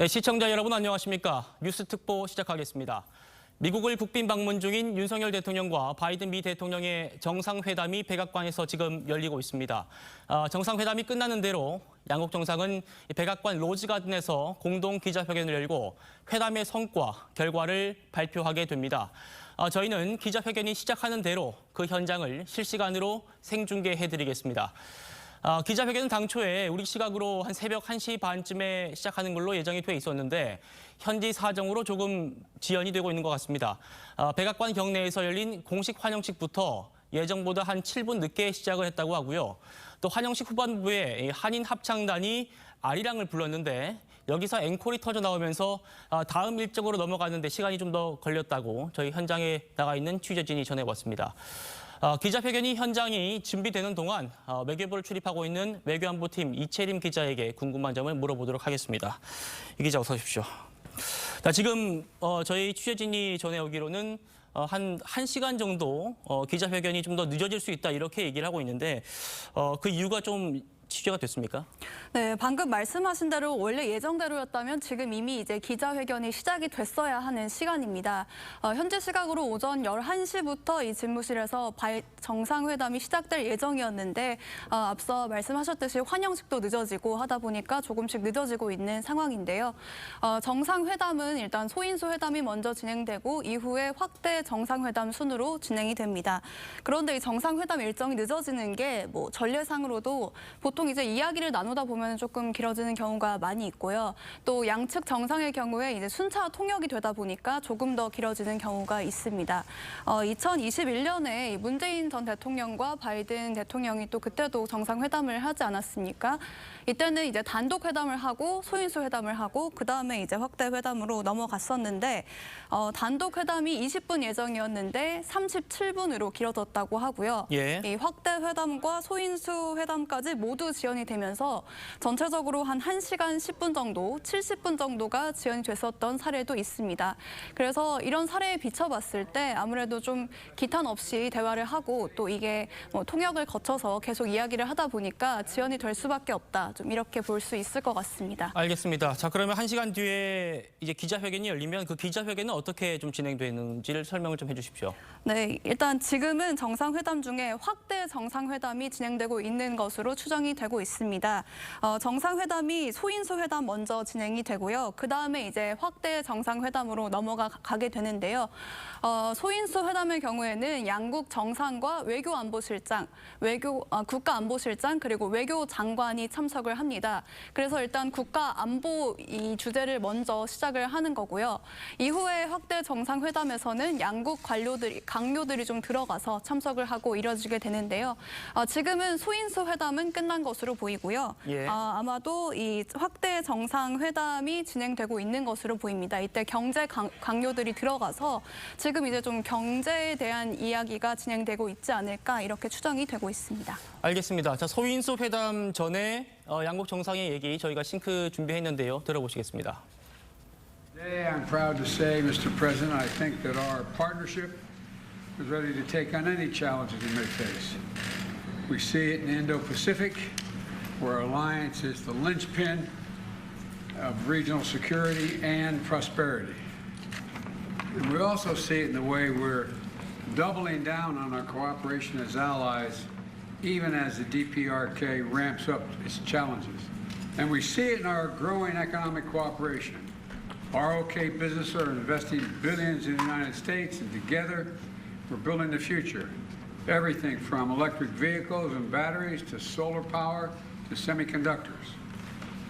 네, 시청자 여러분 안녕하십니까? 뉴스 특보 시작하겠습니다. 미국을 국빈 방문 중인 윤석열 대통령과 바이든 미 대통령의 정상회담이 백악관에서 지금 열리고 있습니다. 정상회담이 끝나는 대로 양국 정상은 백악관 로즈가든에서 공동 기자회견을 열고 회담의 성과, 결과를 발표하게 됩니다. 저희는 기자회견이 시작하는 대로 그 현장을 실시간으로 생중계해드리겠습니다. 기자회견은 당초에 우리 시각으로 한 새벽 1시 반쯤에 시작하는 걸로 예정이 돼 있었는데 현지 사정으로 조금 지연이 되고 있는 것 같습니다. 백악관 경내에서 열린 공식 환영식부터 예정보다 한 7분 늦게 시작을 했다고 하고요. 또 환영식 후반부에 한인 합창단이 아리랑을 불렀는데 여기서 앵콜이 터져 나오면서 다음 일정으로 넘어가는데 시간이 좀 더 걸렸다고 저희 현장에 나가 있는 취재진이 전해왔습니다. 기자회견이 현장이 준비되는 동안 외교부를 출입하고 있는 외교안보팀 이채림 기자에게 궁금한 점을 물어보도록 하겠습니다. 이 기자 어서 오십시오. 자, 지금 저희 취재진이 전해오기로는 한 1시간 정도 기자회견이 좀 더 늦어질 수 있다 이렇게 얘기를 하고 있는데 그 이유가 좀 취재가 됐습니까? 네, 방금 말씀하신 대로 원래 예정대로였다면 지금 이미 이제 기자회견이 시작이 됐어야 하는 시간입니다. 현재 시각으로 오전 11시부터 이 집무실에서 정상회담이 시작될 예정이었는데 앞서 말씀하셨듯이 환영식도 늦어지고 하다 보니까 조금씩 늦어지고 있는 상황인데요. 정상회담은 일단 소인수 회담이 먼저 진행되고 이후에 확대 정상회담 순으로 진행이 됩니다. 그런데 이 정상회담 일정이 늦어지는 게 뭐 전례상으로도 보통 이제 이야기를 나누다 보면 조금 길어지는 경우가 많이 있고요. 또 양측 정상의 경우에 이제 순차 통역이 되다 보니까 조금 더 길어지는 경우가 있습니다. 2021년에 문재인 전 대통령과 바이든 대통령이 또 그때도 정상회담을 하지 않았습니까? 이때는 이제 단독 회담을 하고 소인수 회담을 하고 그 다음에 이제 확대 회담으로 넘어갔었는데 단독 회담이 20분 예정이었는데 37분으로 길어졌다고 하고요. 예. 이 확대 회담과 소인수 회담까지 모두 지연이 되면서 전체적으로 한 1시간 10분 정도, 70분 정도가 지연이 됐었던 사례도 있습니다. 그래서 이런 사례에 비춰봤을 때 아무래도 좀 기탄 없이 대화를 하고 또 이게 뭐 통역을 거쳐서 계속 이야기를 하다 보니까 지연이 될 수밖에 없다. 좀 이렇게 볼 수 있을 것 같습니다. 알겠습니다. 자, 그러면 1시간 뒤에 이제 기자회견이 열리면 그 기자회견은 어떻게 좀 진행되는지를 설명을 좀 해주십시오. 네, 일단 지금은 정상회담 중에 확대 정상회담이 진행되고 있는 것으로 추정이 되고 있습니다. 정상회담이 소인수 회담 먼저 진행이 되고요. 그 다음에 이제 확대 정상회담으로 넘어가게 되는데요. 소인수 회담의 경우에는 양국 정상과 외교안보실장, 국가안보실장 그리고 외교장관이 참석을 합니다. 그래서 일단 국가안보 이 주제를 먼저 시작을 하는 거고요. 이후에 확대 정상회담에서는 양국 강요들이 좀 들어가서 참석을 하고 이뤄지게 되는데요. 지금은 소인수 회담은 끝난 것으로 보이고요. 예. 아마도 이 확대 정상회담이 진행되고 있는 것으로 보입니다. 이때 경제 강요들이 들어가서 지금 이제 좀 경제에 대한 이야기가 진행되고 있지 않을까 이렇게 추정이 되고 있습니다. 알겠습니다. 자, 소인수 회담 전에 양국 정상의 얘기 저희가 싱크 준비했는데요. 들어보시겠습니다. Today, I'm proud to say, Mr. President, I think that our partnership is ready to take on any challenges we may face. We see it in the Indo-Pacific, where our alliance is the linchpin of regional security and prosperity. And we also see it in the way we're doubling down on our cooperation as allies, even as the DPRK ramps up its challenges. And we see it in our growing economic cooperation. ROK businesses are investing billions in the United States, and together we're building the future. Everything from electric vehicles and batteries to solar power to semiconductors.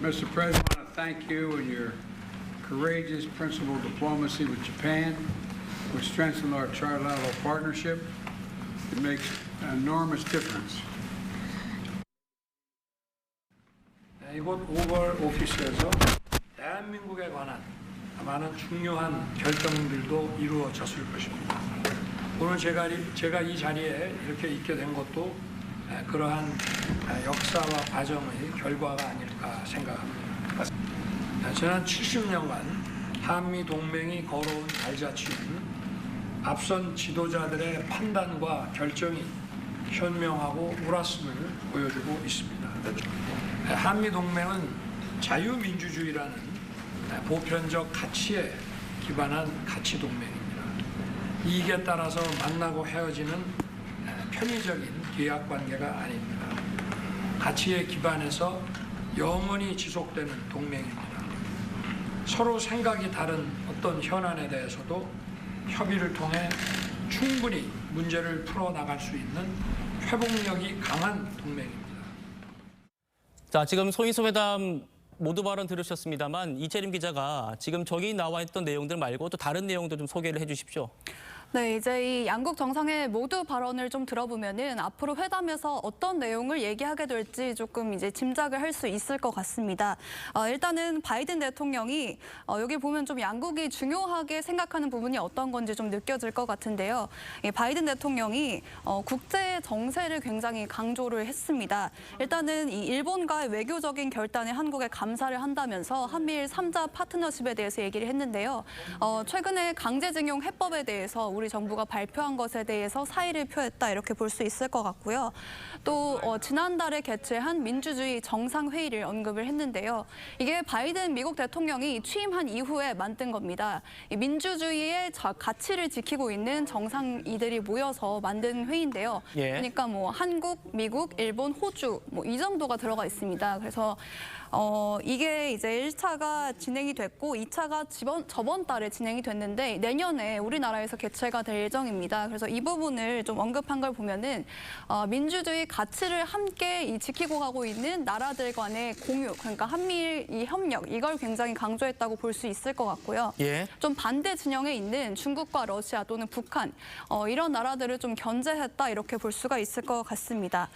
Mr. President, I want to thank you and your courageous, principled diplomacy with Japan, which strengthened our trilateral partnership. It makes an enormous difference. 이곳 오벌 오피스에서 대한민국에 관한 많은 중요한 결정들도 이루어졌을 것입니다. 오늘 제가 이 자리에 이렇게 있게 된 것도 그러한 역사와 과정의 결과가 아닐까 생각합니다. 지난 70년간 한미 동맹이 걸어온 발자취는 앞선 지도자들의 판단과 결정이 현명하고 옳았음을 보여주고 있습니다. 한미 동맹은 자유민주주의라는 보편적 가치에 기반한 가치 동맹입니다. 이익에 따라서 만나고 헤어지는 편의적인 계약 관계가 아닙니다. 가치에 기반해서 영원히 지속되는 동맹입니다. 서로 생각이 다른 어떤 현안에 대해서도 협의를 통해 충분히 문제를 풀어나갈 수 있는 회복력이 강한 동맹입니다. 자, 지금 소인수 회담 모두 발언 들으셨습니다만 이채림 기자가 지금 저기 나와 있던 내용들 말고 또 다른 내용도 좀 소개를 해주십시오. 네, 이제 이 양국 정상의 모두 발언을 좀 들어보면은 앞으로 회담에서 어떤 내용을 얘기하게 될지 조금 이제 짐작을 할 수 있을 것 같습니다. 일단은 바이든 대통령이 여기 보면 좀 양국이 중요하게 생각하는 부분이 어떤 건지 좀 느껴질 것 같은데요. 이 바이든 대통령이 국제 정세를 굉장히 강조를 했습니다. 일단은 이 일본과의 외교적인 결단에 한국에 감사를 한다면서 한미일 3자 파트너십에 대해서 얘기를 했는데요. 최근에 강제징용 해법에 대해서 우리 정부가 발표한 것에 대해서 사의를 표했다 이렇게 볼 수 있을 것 같고요. 또 지난달에 개최한 민주주의 정상회의를 언급을 했는데요. 이게 바이든 미국 대통령이 취임한 이후에 만든 겁니다. 이 민주주의의 가치를 지키고 있는 정상이들이 모여서 만든 회의인데요. 예. 그러니까 뭐 한국, 미국, 일본, 호주 뭐 이 정도가 들어가 있습니다. 그래서 이게 이제 1차가 진행이 됐고 2차가 저번 달에 진행이 됐는데 내년에 우리나라에서 개최가 될 예정입니다. 그래서 이 부분을 좀 언급한 걸 보면은 민주주의 가치를 함께 지키고 가고 있는 나라들 간의 공유, 그러니까 한미일 이 협력 이걸 굉장히 강조했다고 볼 수 있을 것 같고요. 예. 좀 반대 진영에 있는 중국과 러시아 또는 북한 이런 나라들을 좀 견제했다 이렇게 볼 수가 있을 것 같습니다.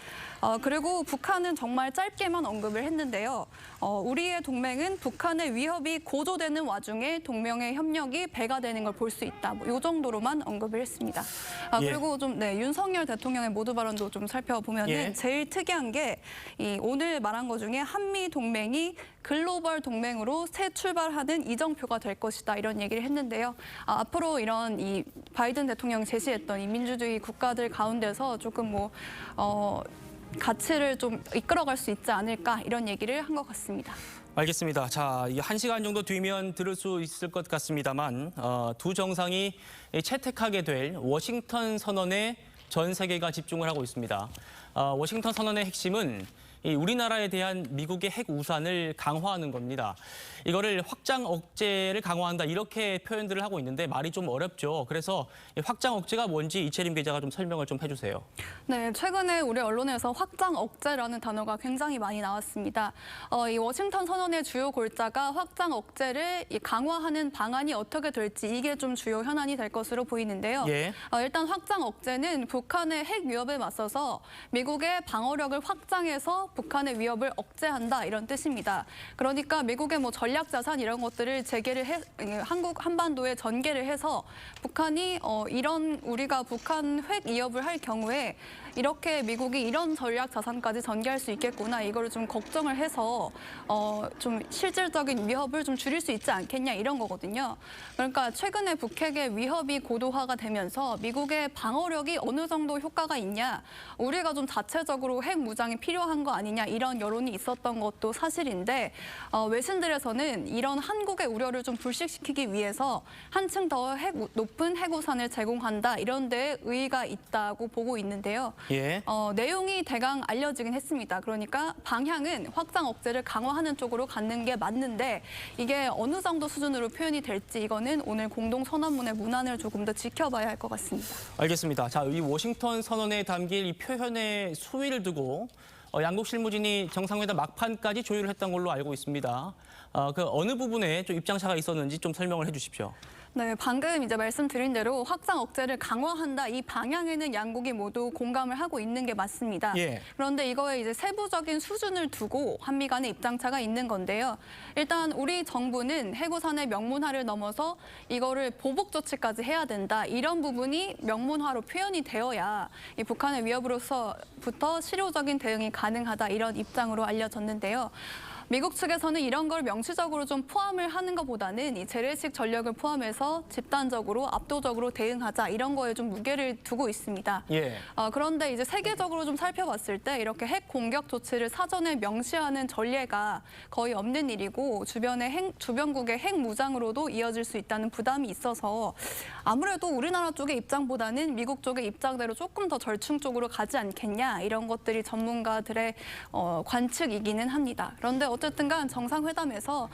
그리고 북한은 정말 짧게만 언급을 했는데요. 우리의 동맹은 북한의 위협이 고조되는 와중에 동맹의 협력이 배가 되는 걸 볼 수 있다. 뭐 이 정도로만 언급을 했습니다. 예. 그리고 좀 윤석열 대통령의 모두 발언도 좀 살펴보면은 예. 제일 특이한 게 오늘 말한 것 중에 한미 동맹이 글로벌 동맹으로 새 출발하는 이정표가 될 것이다 이런 얘기를 했는데요. 앞으로 이런 이 바이든 대통령이 제시했던 이 민주주의 국가들 가운데서 조금 가치를 좀 이끌어갈 수 있지 않을까 이런 얘기를 한 것 같습니다. 알겠습니다. 자, 이 1시간 정도 뒤면 들을 수 있을 것 같습니다만 두 정상이 채택하게 될 워싱턴 선언에 전 세계가 집중을 하고 있습니다. 워싱턴 선언의 핵심은 이 우리나라에 대한 미국의 핵 우산을 강화하는 겁니다. 이거를 확장 억제를 강화한다 이렇게 표현들을 하고 있는데 말이 좀 어렵죠. 그래서 확장 억제가 뭔지 이채림 기자가 좀 설명을 좀 해주세요. 네, 최근에 우리 언론에서 확장 억제라는 단어가 굉장히 많이 나왔습니다. 이 워싱턴 선언의 주요 골자가 확장 억제를 강화하는 방안이 어떻게 될지 이게 좀 주요 현안이 될 것으로 보이는데요. 예. 일단 확장 억제는 북한의 핵 위협에 맞서서 미국의 방어력을 확장해서 북한의 위협을 억제한다 이런 뜻입니다. 그러니까 미국의 전략 자산 이런 것들을 재개를 한국 한반도에 전개를 해서 북한이 이런 우리가 북한 핵 위협을 할 경우에 이렇게 미국이 이런 전략 자산까지 전개할 수 있겠구나 이거를 좀 걱정을 해서 좀 실질적인 위협을 좀 줄일 수 있지 않겠냐 이런 거거든요. 그러니까 최근에 북핵의 위협이 고도화가 되면서 미국의 방어력이 어느 정도 효과가 있냐, 우리가 좀 자체적으로 핵 무장이 필요한 거 아니냐 이런 여론이 있었던 것도 사실인데 외신들에서는 이런 한국의 우려를 좀 불식시키기 위해서 한층 더 높은 핵우산을 제공한다 이런 데에 의의가 있다고 보고 있는데요. 예. 내용이 대강 알려지긴 했습니다. 그러니까 방향은 확장 억제를 강화하는 쪽으로 가는 게 맞는데 이게 어느 정도 수준으로 표현이 될지 이거는 오늘 공동선언문의 문안을 조금 더 지켜봐야 할 것 같습니다. 알겠습니다. 자, 이 워싱턴 선언에 담길 이 표현의 수위를 두고 양국 실무진이 정상회담 막판까지 조율을 했던 걸로 알고 있습니다. 그 어느 부분에 좀 입장차가 있었는지 좀 설명을 해주십시오. 네, 방금 이제 말씀드린 대로 확장 억제를 강화한다 이 방향에는 양국이 모두 공감을 하고 있는 게 맞습니다. 예. 그런데 이거에 이제 세부적인 수준을 두고 한미 간의 입장차가 있는 건데요. 일단 우리 정부는 해구산의 명문화를 넘어서 이거를 보복 조치까지 해야 된다. 이런 부분이 명문화로 표현이 되어야 이 북한의 위협으로서부터 실효적인 대응이 가능하다 이런 입장으로 알려졌는데요. 미국 측에서는 이런 걸 명시적으로 좀 포함을 하는 것보다는 이 재래식 전력을 포함해서 집단적으로 압도적으로 대응하자 이런 거에 좀 무게를 두고 있습니다. 예. 그런데 이제 세계적으로 좀 살펴봤을 때 이렇게 핵 공격 조치를 사전에 명시하는 전례가 거의 없는 일이고 주변국의 핵 무장으로도 이어질 수 있다는 부담이 있어서 아무래도 우리나라 쪽의 입장보다는 미국 쪽의 입장대로 조금 더 절충적으로 가지 않겠냐 이런 것들이 전문가들의 관측이기는 합니다. 그런데 어쨌든 간 정상회담에서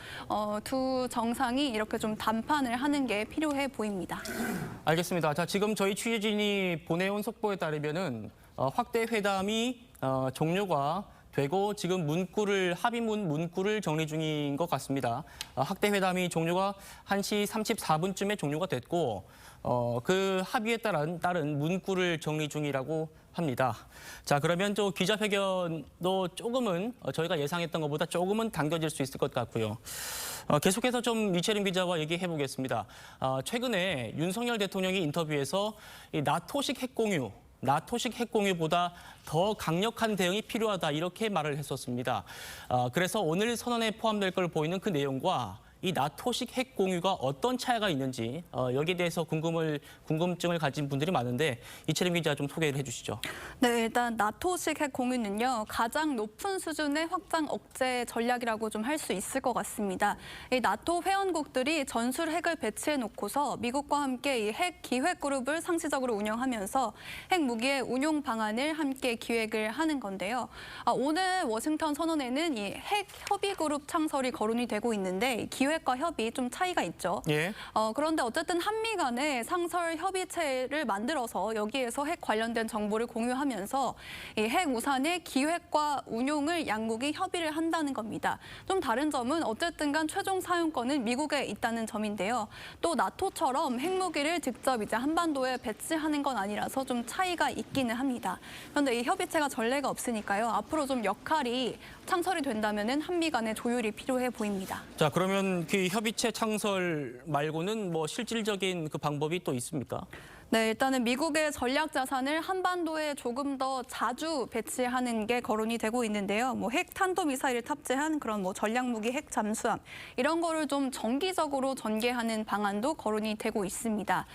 두 정상이 이렇게 좀 담판을 하는 게 필요해 보입니다. 알겠습니다. 자, 지금 저희 취재진이 보내온 속보에 따르면은 확대 회담이 종료가 되고 지금 합의문 문구를 정리 중인 것 같습니다. 확대 회담이 종료가 1시 34분쯤에 종료가 됐고 그 합의에 따른 문구를 정리 중이라고 합니다. 자, 그러면 또 기자회견도 조금은 저희가 예상했던 것보다 조금은 당겨질 수 있을 것 같고요. 계속해서 좀 이채림 기자와 얘기해 보겠습니다. 최근에 윤석열 대통령이 인터뷰에서 이 나토식 핵공유보다 더 강력한 대응이 필요하다 이렇게 말을 했었습니다. 그래서 오늘 선언에 포함될 걸 보이는 그 내용과 이 나토식 핵 공유가 어떤 차이가 있는지 여기에 대해서 궁금증을 가진 분들이 많은데 이채림 기자 좀 소개를 해주시죠. 네, 일단 나토식 핵 공유는요 가장 높은 수준의 확장 억제 전략이라고 좀 할 수 있을 것 같습니다. 이 나토 회원국들이 전술 핵을 배치해 놓고서 미국과 함께 이 핵 기획 그룹을 상시적으로 운영하면서 핵 무기의 운용 방안을 함께 기획을 하는 건데요. 오늘 워싱턴 선언에는 이 핵 협의 그룹 창설이 거론이 되고 있는데 기획과 협의 좀 차이가 있죠. 예. 그런데 어쨌든 한미 간에 상설 협의체를 만들어서 여기에서 핵 관련된 정보를 공유하면서 이 핵 우산의 기획과 운용을 양국이 협의를 한다는 겁니다. 좀 다른 점은 어쨌든 간 최종 사용권은 미국에 있다는 점인데요. 또 나토처럼 핵무기를 직접 이제 한반도에 배치하는 건 아니라서 좀 차이가 있기는 합니다. 그런데 이 협의체가 전례가 없으니까요. 앞으로 좀 역할이 창설이 된다면은 한미 간의 조율이 필요해 보입니다. 자, 그러면 그 협의체 창설 말고는 뭐 실질적인 그 방법이 또 있습니까? 네, 일단은 미국의 전략 자산을 한반도에 조금 더 자주 배치하는 게 거론이 되고 있는데요. 뭐 핵 탄도 미사일을 탑재한 그런 뭐 전략 무기 핵 잠수함 이런 거를 좀 정기적으로 전개하는 방안도 거론이 되고 있습니다.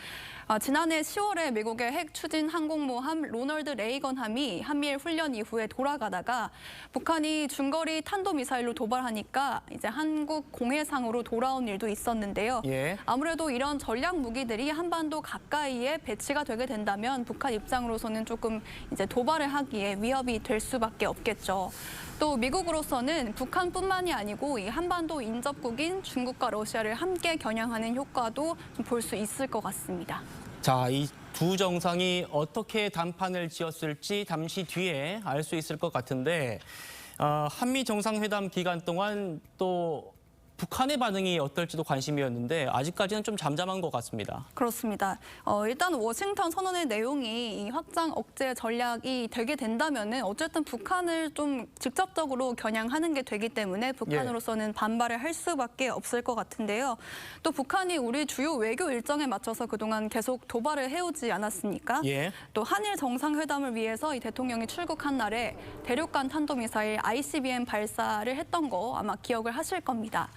지난해 10월에 미국의 핵 추진 항공모함 로널드 레이건함이 한미일 훈련 이후에 돌아가다가 북한이 중거리 탄도미사일로 도발하니까 이제 한국 공해상으로 돌아온 일도 있었는데요. 예. 아무래도 이런 전략 무기들이 한반도 가까이에 배치가 되게 된다면 북한 입장으로서는 조금 이제 도발을 하기에 위협이 될 수밖에 없겠죠. 또 미국으로서는 북한뿐만이 아니고 이 한반도 인접국인 중국과 러시아를 함께 겨냥하는 효과도 볼 수 있을 것 같습니다. 자, 이 두 정상이 어떻게 담판을 지었을지 잠시 뒤에 알 수 있을 것 같은데 한미 정상회담 기간 동안 또 북한의 반응이 어떨지도 관심이었는데 아직까지는 좀 잠잠한 것 같습니다. 그렇습니다. 일단 워싱턴 선언의 내용이 이 확장 억제 전략이 되게 된다면은 어쨌든 북한을 좀 직접적으로 겨냥하는 게 되기 때문에 북한으로서는 반발을 할 수밖에 없을 것 같은데요. 또 북한이 우리 주요 외교 일정에 맞춰서 그동안 계속 도발을 해오지 않았습니까? 예. 또 한일 정상회담을 위해서 이 대통령이 출국한 날에 대륙간 탄도미사일 ICBM 발사를 했던 거 아마 기억을 하실 겁니다.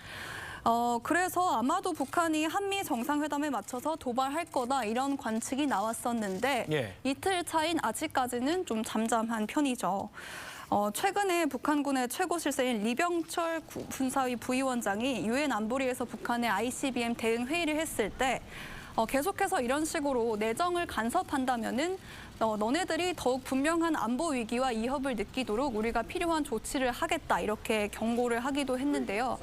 그래서 아마도 북한이 한미 정상회담에 맞춰서 도발할 거다 이런 관측이 나왔었는데 예. 이틀 차인 아직까지는 좀 잠잠한 편이죠. 최근에 북한군의 최고 실세인 리병철 군사위 부위원장이 유엔 안보리에서 북한의 ICBM 대응 회의를 했을 때 계속해서 이런 식으로 내정을 간섭한다면은 너네들이 더욱 분명한 안보 위기와 위협을 느끼도록 우리가 필요한 조치를 하겠다 이렇게 경고를 하기도 했는데요.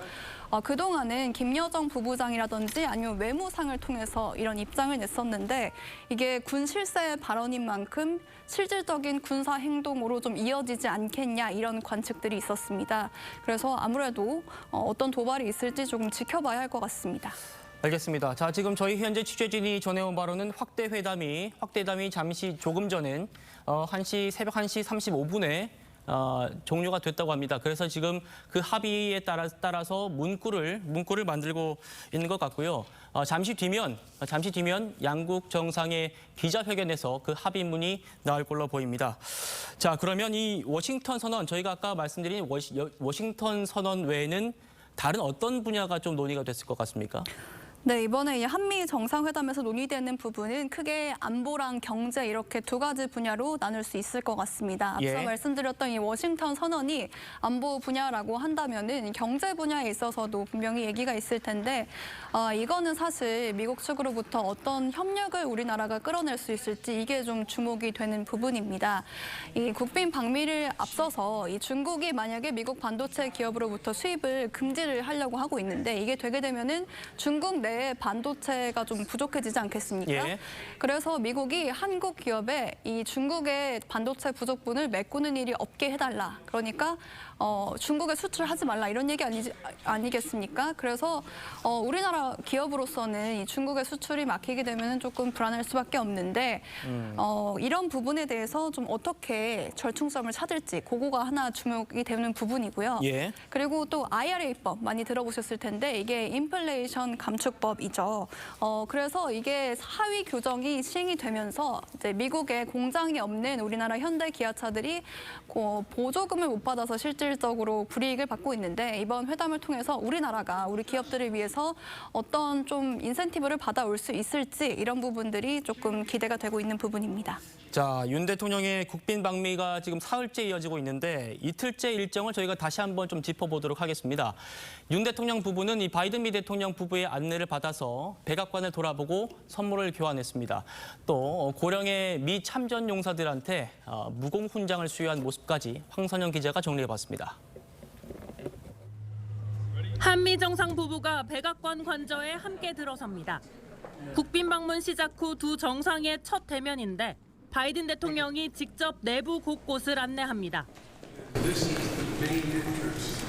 그동안은 김여정 부부장이라든지 아니면 외무상을 통해서 이런 입장을 냈었는데 이게 군 실세 발언인 만큼 실질적인 군사 행동으로 좀 이어지지 않겠냐 이런 관측들이 있었습니다. 그래서 아무래도 어떤 도발이 있을지 조금 지켜봐야 할 것 같습니다. 알겠습니다. 자, 지금 저희 현재 취재진이 전해온 바로는 확대회담이 잠시 조금 전엔 새벽 1시 35분에 종료가 됐다고 합니다. 그래서 지금 그 합의에 따라서 문구를 만들고 있는 것 같고요. 잠시 뒤면 양국 정상의 기자회견에서 그 합의문이 나올 걸로 보입니다. 자, 그러면 이 워싱턴 선언, 저희가 아까 말씀드린 워싱턴 선언 외에는 다른 어떤 분야가 좀 논의가 됐을 것 같습니까? 네, 이번에 이 한미 정상회담에서 논의되는 부분은 크게 안보랑 경제 이렇게 두 가지 분야로 나눌 수 있을 것 같습니다. 앞서 말씀드렸던 이 워싱턴 선언이 안보 분야라고 한다면은 경제 분야에 있어서도 분명히 얘기가 있을 텐데 이거는 사실 미국 측으로부터 어떤 협력을 우리나라가 끌어낼 수 있을지 이게 좀 주목이 되는 부분입니다. 이 국빈 방미를 앞서서 이 중국이 만약에 미국 반도체 기업으로부터 수입을 금지를 하려고 하고 있는데 이게 되게 되면은 중국 내 반도체가 좀 부족해지지 않겠습니까? 예. 그래서 미국이 한국 기업에 이 중국의 반도체 부족분을 메꾸는 일이 없게 해달라. 그러니까 중국에 수출하지 말라 이런 얘기 아니겠습니까? 그래서 우리나라 기업으로서는 이 중국의 수출이 막히게 되면 조금 불안할 수밖에 없는데 이런 부분에 대해서 좀 어떻게 절충점을 찾을지 그거가 하나 주목이 되는 부분이고요. 예. 그리고 또 IRA법 많이 들어보셨을 텐데 이게 인플레이션 감축법이죠. 그래서 이게 하위 규정이 시행이 되면서 이제 미국에 공장이 없는 우리나라 현대 기아차들이 보조금을 못 받아서 실질적으로 불이익을 받고 있는데 이번 회담을 통해서 우리나라가 우리 기업들을 위해서 어떤 좀 인센티브를 받아올 수 있을지 이런 부분들이 조금 기대가 되고 있는 부분입니다. 자, 윤 대통령의 국빈 방미가 지금 사흘째 이어지고 있는데 이틀째 일정을 저희가 다시 한번 좀 짚어보도록 하겠습니다. 윤 대통령 부부는 이 바이든 미 대통령 부부의 안내를 받아서 백악관을 돌아보고 선물을 교환했습니다. 또 고령의 미 참전 용사들한테 무공 훈장을 수여한 모습까지 황선영 기자가 정리해봤습니다. 한미 정상 부부가 백악관 관저에 함께 들어섭니다. 국빈 방문 시작 후 두 정상의 첫 대면인데 바이든 대통령이 직접 내부 곳곳을 안내합니다. This is the main entrance.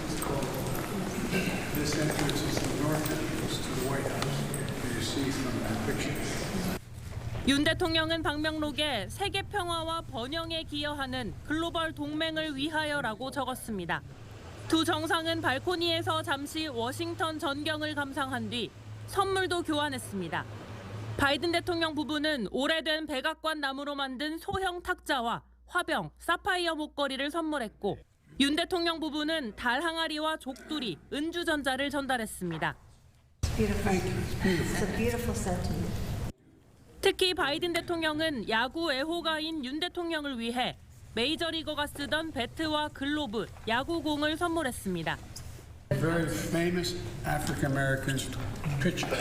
This entrance is the north entrance to the White House. You see from that picture. 윤 대통령은 방명록에 세계 평화와 번영에 기여하는 글로벌 동맹을 위하여라고 적었습니다. 두 정상은 발코니에서 잠시 워싱턴 전경을 감상한 뒤 선물도 교환했습니다. 바이든 대통령 부부는 오래된 백악관 나무로 만든 소형 탁자와 화병, 사파이어 목걸이를 선물했고 윤 대통령 부부는 달 항아리와 족두리, 은주전자를 전달했습니다. 특히 바이든 대통령은 야구 애호가인 윤 대통령을 위해 메이저리거가 쓰던 배트와 글로브, 야구공을 선물했습니다. Very famous African American pitcher.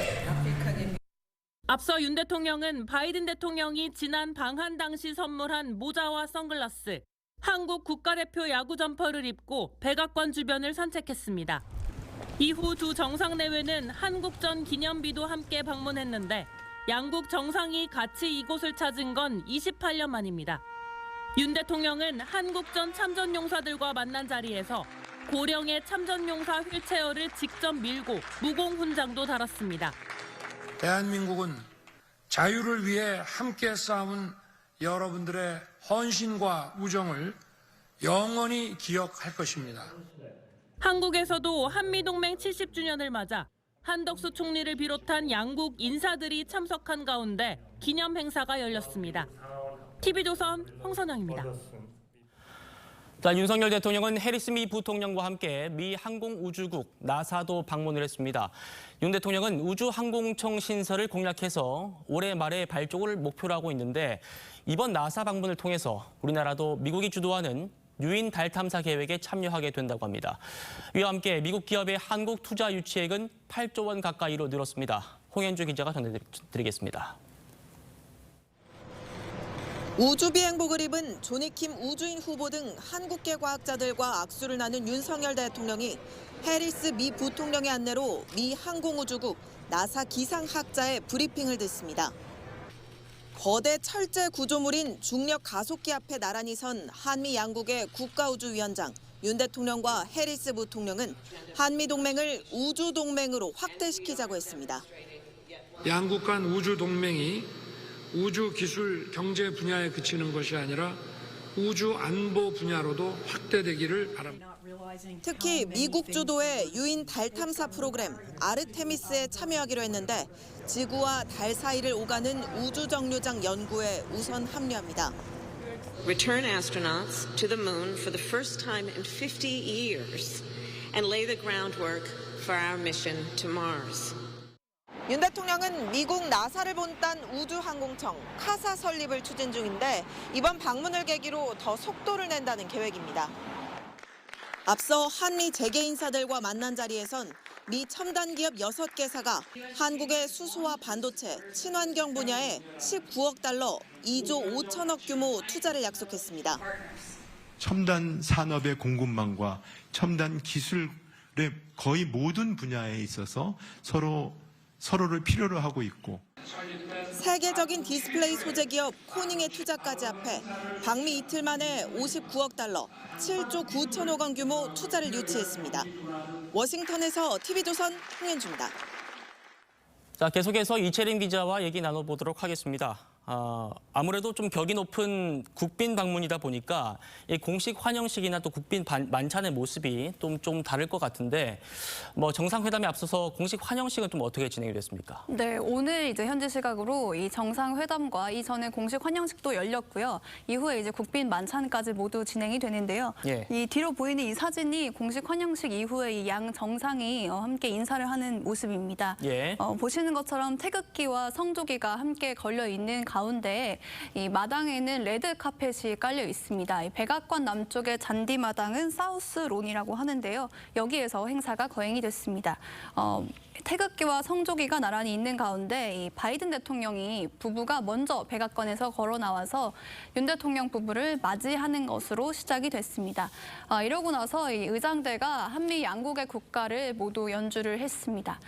앞서 윤 대통령은 바이든 대통령이 지난 방한 당시 선물한 모자와 선글라스, 한국 국가대표 야구 점퍼를 입고 백악관 주변을 산책했습니다. 이후 두 정상 내외는 한국전 기념비도 함께 방문했는데 양국 정상이 같이 이곳을 찾은 건 28년 만입니다. 윤 대통령은 한국전 참전용사들과 만난 자리에서 고령의 참전용사 휠체어를 직접 밀고 무공훈장도 달았습니다. 대한민국은 자유를 위해 함께 싸운 여러분들의 헌신과 우정을 영원히 기억할 것입니다. 한국에서도 한미동맹 70주년을 맞아 한덕수 총리를 비롯한 양국 인사들이 참석한 가운데 기념 행사가 열렸습니다. TV조선 홍선영입니다. 자, 윤석열 대통령은 해리스 미 부통령과 함께 미 항공우주국 나사도 방문을 했습니다. 윤 대통령은 우주항공청 신설을 공약해서 올해 말에 발족을 목표로 하고 있는데 이번 나사 방문을 통해서 우리나라도 미국이 주도하는 유인 달 탐사 계획에 참여하게 된다고 합니다. 이와 함께 미국 기업의 한국 투자 유치액은 8조 원 가까이로 늘었습니다. 홍현주 기자가 전해드리겠습니다. 우주비행복을 입은 조니킴 우주인 후보 등 한국계 과학자들과 악수를 나눈 윤석열 대통령이 해리스 미 부통령의 안내로 미 항공우주국 나사 기상학자의 브리핑을 듣습니다. 거대 철제 구조물인 중력 가속기 앞에 나란히 선 한미 양국의 국가우주위원장 윤 대통령과 해리스 부통령은 한미 동맹을 우주 동맹으로 확대시키자고 했습니다. 양국 간 우주 동맹이 우주 기술 경제 분야에 그치는 것이 아니라 우주 안보 분야로도 확대되기를 바랍니다. 특히 미국 주도의 유인 달 탐사 프로그램 아르테미스에 참여하기로 했는데 지구와 달 사이를 오가는 우주 정류장 연구에 우선 합류합니다. Return astronauts to the moon for the first time in 50 years and lay the groundwork for our mission to Mars. 윤 대통령은 미국 나사를 본딴 우주항공청 카사 설립을 추진 중인데 이번 방문을 계기로 더 속도를 낸다는 계획입니다. 앞서 한미 재계 인사들과 만난 자리에선 미 첨단 기업 6개사가 한국의 수소와 반도체, 친환경 분야에 19억 달러, 2조 5천억 규모 투자를 약속했습니다. 첨단 산업의 공급망과 첨단 기술의 거의 모든 분야에 있어서 서로를 필요로 하고 있고 세계적인 디스플레이 소재 기업 코닝의 투자까지 합해 방미 이틀 만에 59억 달러, 7조 9천억 원 규모 투자를 유치했습니다. 워싱턴에서 TV조선 홍현주입니다. 자, 계속해서 이채림 기자와 얘기 나눠보도록 하겠습니다. 아무래도 좀 격이 높은 국빈 방문이다 보니까 이 공식 환영식이나 또 국빈 만찬의 모습이 좀 다를 것 같은데 뭐 정상회담에 앞서서 공식 환영식은 좀 어떻게 진행이 됐습니까? 네, 오늘 이제 현지 시각으로 이 정상회담과 이전에 공식 환영식도 열렸고요. 이후에 이제 국빈 만찬까지 모두 진행이 되는데요. 예. 이 뒤로 보이는 이 사진이 공식 환영식 이후에 이 양 정상이 함께 인사를 하는 모습입니다. 예. 보시는 것처럼 태극기와 성조기가 함께 걸려 있는 가운데 이 마당에는 레드 카펫이 깔려 있습니다. 이 백악관 남쪽의 잔디 마당은 사우스론이라고 하는데요. 여기에서 행사가 거행이 됐습니다. 태극기와 성조기가 나란히 있는 가운데 이 바이든 대통령이 부부가 먼저 백악관에서 걸어 나와서 윤 대통령 부부를 맞이하는 것으로 시작이 됐습니다. 이러고 나서 이 의장대가 한미 양국의 국가를 모두 연주를 했습니다.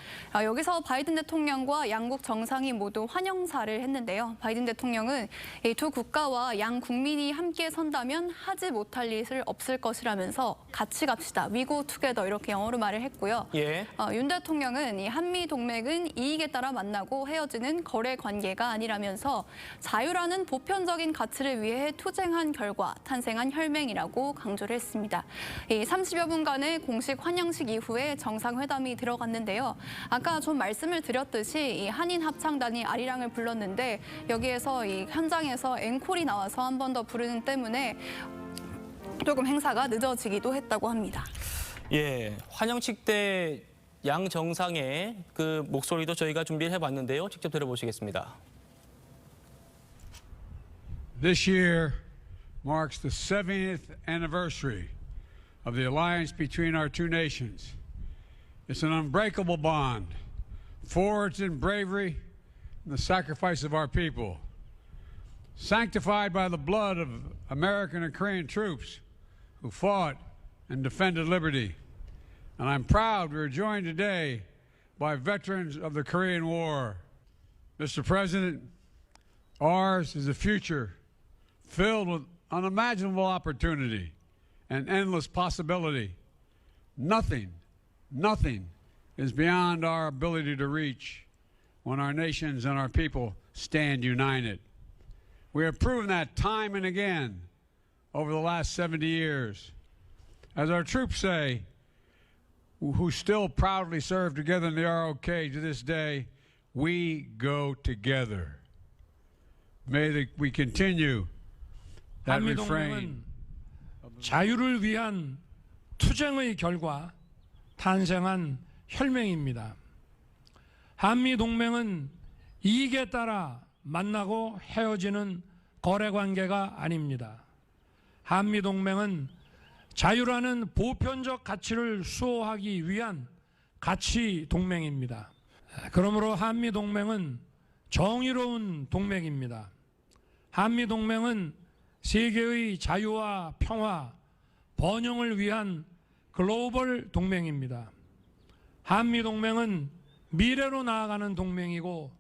여기서 바이든 대통령과 양국 정상이 모두 환영사를 했는데요. 바이든 대통령은 이 두 국가와 양 국민이 함께 선다면 하지 못할 일은 없을 것이라면서 같이 갑시다. We go together 이렇게 영어로 말을 했고요. 예. 윤 대통령은 이 한미 동맹은 이익에 따라 만나고 헤어지는 거래 관계가 아니라면서 자유라는 보편적인 가치를 위해 투쟁한 결과 탄생한 혈맹이라고 강조를 했습니다. 이 30여 분간의 공식 환영식 이후에 정상회담이 들어갔는데요. 아까 좀 말씀을 드렸듯이 이 한인 합창단이 아리랑을 불렀는데 여기에서 이 현장에서 앵콜이 나와서 한 번 더 부르는 때문에 조금 행사가 늦어지기도 했다고 합니다. 예, 환영식 때 양 정상의 그 목소리도 저희가 준비를 해봤는데요. 직접 들어보시겠습니다. This year marks the 70th anniversary of the alliance between our two nations. It's an unbreakable bond, forged in bravery and the sacrifice of our people, sanctified by the blood of American and Korean troops who fought and defended liberty. And I'm proud we're joined today by veterans of the Korean War. Mr. President, ours is a future filled with unimaginable opportunity and endless possibility. Nothing is beyond our ability to reach when our nations and our people stand united. We have proven that time and again over the last 70 years. As our troops say, who still proudly serve together in the ROK to this day, we go together. May we continue that refrain. 한미동맹은 자유를 위한 투쟁의 결과 탄생한 혈맹입니다. 한미동맹은 이익에 따라 만나고 헤어지는 거래관계가 아닙니다. 한미동맹은 자유라는 보편적 가치를 수호하기 위한 가치 동맹입니다. 그러므로 한미동맹은 정의로운 동맹입니다. 한미동맹은 세계의 자유와 평화, 번영을 위한 글로벌 동맹입니다. 한미동맹은 미래로 나아가는 동맹이고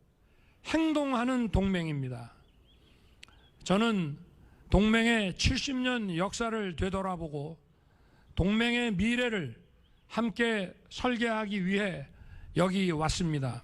행동하는 동맹입니다. 저는 동맹의 70년 역사를 되돌아보고 동맹의 미래를 함께 설계하기 위해 여기 왔습니다.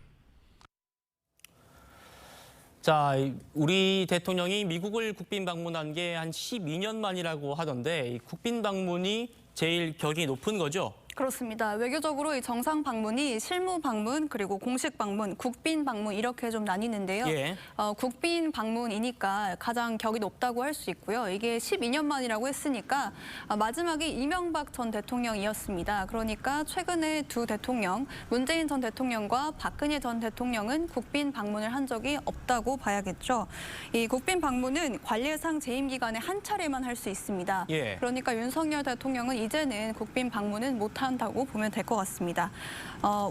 자, 우리 대통령이 미국을 국빈 방문한 게 한 12년 만이라고 하던데 이 국빈 방문이 제일 격이 높은 거죠? 그렇습니다. 외교적으로 이 정상 방문이 실무 방문 그리고 공식 방문, 국빈 방문 이렇게 좀 나뉘는데요. 예. 국빈 방문이니까 가장 격이 높다고 할 수 있고요. 이게 12년 만이라고 했으니까 마지막이 이명박 전 대통령이었습니다. 그러니까 최근에 두 대통령, 문재인 전 대통령과 박근혜 전 대통령은 국빈 방문을 한 적이 없다고 봐야겠죠. 이 국빈 방문은 관례상 재임 기간에 한 차례만 할 수 있습니다. 예. 그러니까 윤석열 대통령은 이제는 국빈 방문은 못한다고 보면 될 것 같습니다.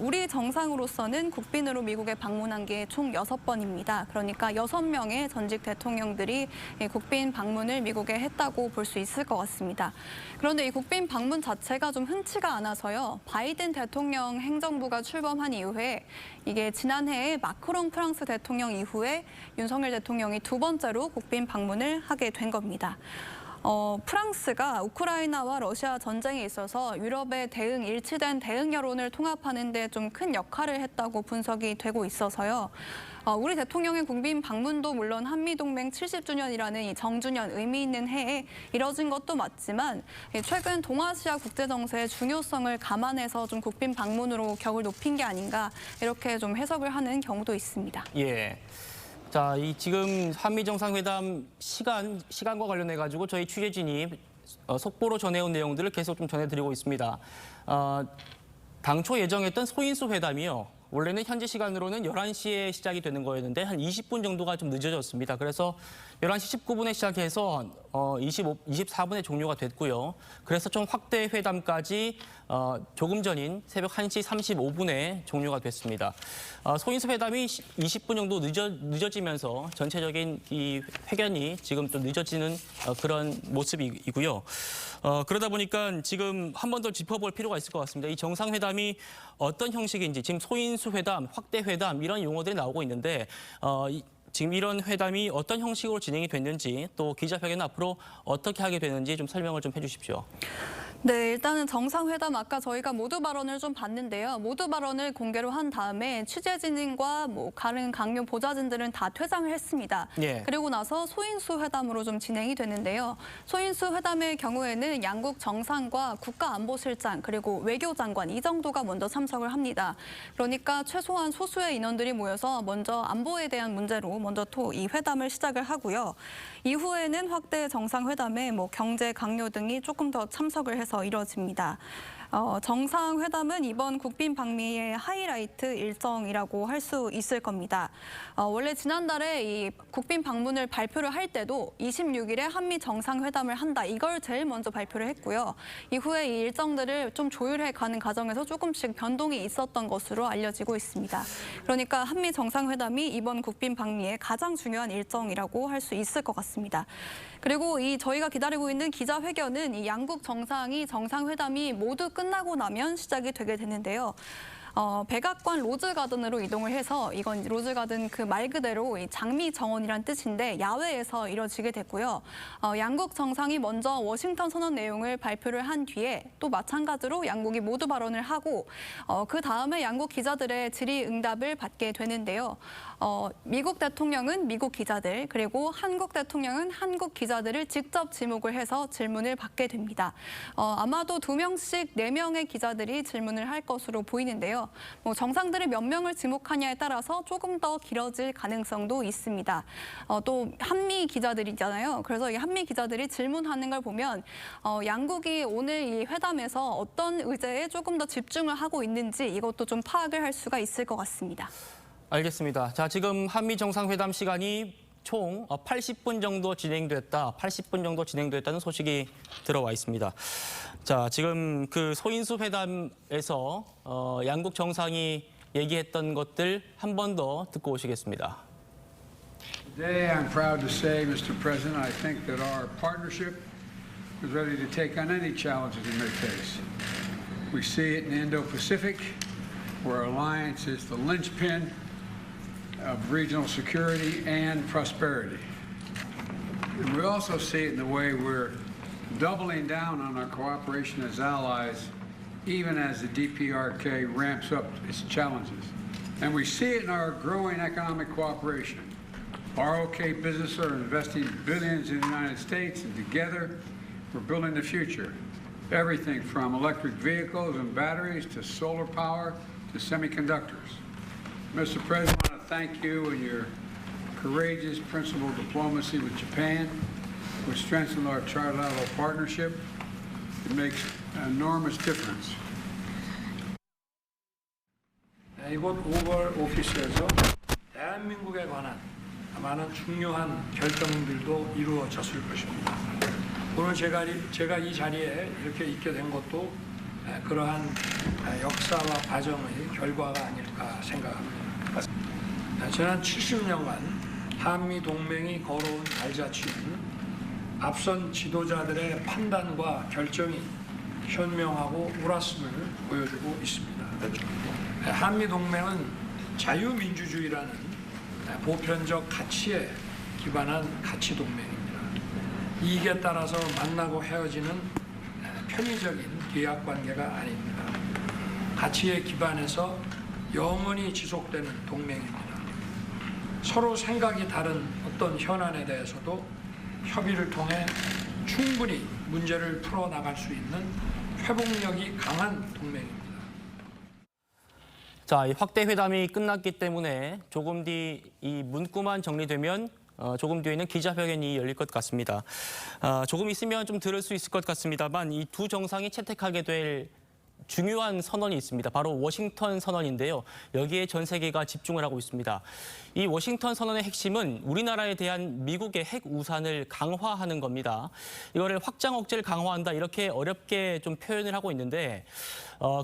우리 정상으로서는 국빈으로 미국에 방문한 게 총 6번입니다. 그러니까 6명의 전직 대통령들이 국빈 방문을 미국에 했다고 볼 수 있을 것 같습니다. 그런데 이 국빈 방문 자체가 좀 흔치가 않아서요. 바이든 대통령 행정부가 출범한 이후에 이게 지난해에 마크롱 프랑스 대통령 이후에 윤석열 대통령이 두 번째로 국빈 방문을 하게 된 겁니다. 프랑스가 우크라이나와 러시아 전쟁에 있어서 유럽의 일치된 대응 여론을 통합하는 데 좀 큰 역할을 했다고 분석이 되고 있어서요. 우리 대통령의 국빈 방문도 물론 한미동맹 70주년이라는 이 정주년 의미 있는 해에 이뤄진 것도 맞지만 최근 동아시아 국제정세의 중요성을 감안해서 좀 국빈 방문으로 격을 높인 게 아닌가 이렇게 좀 해석을 하는 경우도 있습니다. 예. 자, 이 지금 한미 정상회담 시간과 관련해 가지고 저희 취재진이 속보로 전해온 내용들을 계속 좀 전해드리고 있습니다. 당초 예정했던 소인수 회담이요. 원래는 현지 시간으로는 11시에 시작이 되는 거였는데 한 20분 정도가 좀 늦어졌습니다. 그래서 11시 19분에 시작해서 24분에 종료가 됐고요. 그래서 좀 확대 회담까지 조금 전인 새벽 1시 35분에 종료가 됐습니다. 소인수 회담이 20분 정도 늦어지면서 전체적인 이 회견이 지금 좀 늦어지는 그런 모습이고요. 그러다 보니까 지금 한 번 더 짚어볼 필요가 있을 것 같습니다. 이 정상회담이 어떤 형식인지 지금 소인수 회담, 확대 회담 이런 용어들이 나오고 있는데 지금 이런 회담이 어떤 형식으로 진행이 됐는지 또 기자회견 앞으로 어떻게 하게 되는지 좀 설명을 좀 해주십시오. 네, 일단은 정상회담 아까 저희가 모두 발언을 좀 봤는데요. 모두 발언을 공개로 한 다음에 취재진과 다른 강요 보좌진들은 다 퇴장을 했습니다. 예. 그리고 나서 소인수 회담으로 좀 진행이 됐는데요. 소인수 회담의 경우에는 양국 정상과 국가안보실장 그리고 외교장관 이 정도가 먼저 참석을 합니다. 그러니까 최소한 소수의 인원들이 모여서 먼저 안보에 대한 문제로 먼저 이 회담을 시작을 하고요. 이후에는 확대 정상회담에 경제 강요 등이 조금 더 참석을 해서 이뤄집니다. 정상회담은 이번 국빈 방미의 하이라이트 일정이라고 할 수 있을 겁니다. 원래 지난달에 이 국빈 방문을 발표를 할 때도 26일에 한미 정상회담을 한다. 이걸 제일 먼저 발표를 했고요. 이후에 이 일정들을 좀 조율해 가는 과정에서 조금씩 변동이 있었던 것으로 알려지고 있습니다. 그러니까 한미 정상회담이 이번 국빈 방미의 가장 중요한 일정이라고 할 수 있을 것 같습니다. 그리고 저희가 기다리고 있는 기자회견은 이 양국 정상이 정상회담이 모두 끝나고 나면 시작이 되게 되는데요. 백악관 로즈가든으로 이동을 해서 이건 로즈가든 그 말 그대로 장미 정원이란 뜻인데 야외에서 이뤄지게 됐고요. 양국 정상이 먼저 워싱턴 선언 내용을 발표를 한 뒤에 또 마찬가지로 양국이 모두 발언을 하고 그 다음에 양국 기자들의 질의응답을 받게 되는데요. 미국 대통령은 미국 기자들 그리고 한국 대통령은 한국 기자들을 직접 지목을 해서 질문을 받게 됩니다. 아마도 2명씩 4명의 기자들이 질문을 할 것으로 보이는데요. 정상들이 몇 명을 지목하냐에 따라서 조금 더 길어질 가능성도 있습니다. 또 한미 기자들이잖아요. 그래서 이 한미 기자들이 질문하는 걸 보면 양국이 오늘 이 회담에서 어떤 의제에 조금 더 집중을 하고 있는지 이것도 좀 파악을 할 수가 있을 것 같습니다. 알겠습니다. 자, 지금 한미 정상회담 시간이 총 80분 정도 진행됐다는 소식이 들어와 있습니다. 자, 지금 그 소인수 회담에서 양국 정상이 얘기했던 것들 한 번 더 듣고 오시겠습니다. Today, I'm proud to say, Mr. President, I think that our partnership is ready to take on any challenges we may face. We see it in the Indo-Pacific, where our alliance is the linchpin of regional security and prosperity. And we also see it in the way we're doubling down on our cooperation as allies, even as the DPRK ramps up its challenges. And we see it in our growing economic cooperation. ROK businesses are investing billions in the United States, and together we're building the future. Everything from electric vehicles and batteries to solar power to semiconductors. Mr. President, I want to thank you and your courageous, principled diplomacy with Japan, which strengthened our trilateral partnership. It makes an enormous difference. 이곳 오벌 오피스에서 대한민국에 관한 많은 중요한 결정들도 이루어졌을 것입니다. 오늘 제가 이 자리에 이렇게 있게 된 것도 그러한 역사와 과정의 결과가 아닐까 생각합니다. 지난 70년간 한미 동맹이 걸어온 발자취는 앞선 지도자들의 판단과 결정이 현명하고 옳았음을 보여주고 있습니다. 한미 동맹은 자유민주주의라는 보편적 가치에 기반한 가치 동맹입니다. 이익에 따라서 만나고 헤어지는 편의적인 계약 관계가 아닙니다. 가치에 기반해서 영원히 지속되는 동맹입니다. 서로 생각이 다른 어떤 현안에 대해서도 협의를 통해 충분히 문제를 풀어나갈 수 있는 회복력이 강한 동맹입니다. 자, 이 확대 회담이 끝났기 때문에 조금 뒤 이 문구만 정리되면 조금 뒤에는 기자회견이 열릴 것 같습니다. 조금 있으면 좀 들을 수 있을 것 같습니다만 이 두 정상이 채택하게 될 중요한 선언이 있습니다. 바로 워싱턴 선언인데요. 여기에 전 세계가 집중을 하고 있습니다. 이 워싱턴 선언의 핵심은 우리나라에 대한 미국의 핵 우산을 강화하는 겁니다. 이거를 확장 억제를 강화한다 이렇게 어렵게 좀 표현을 하고 있는데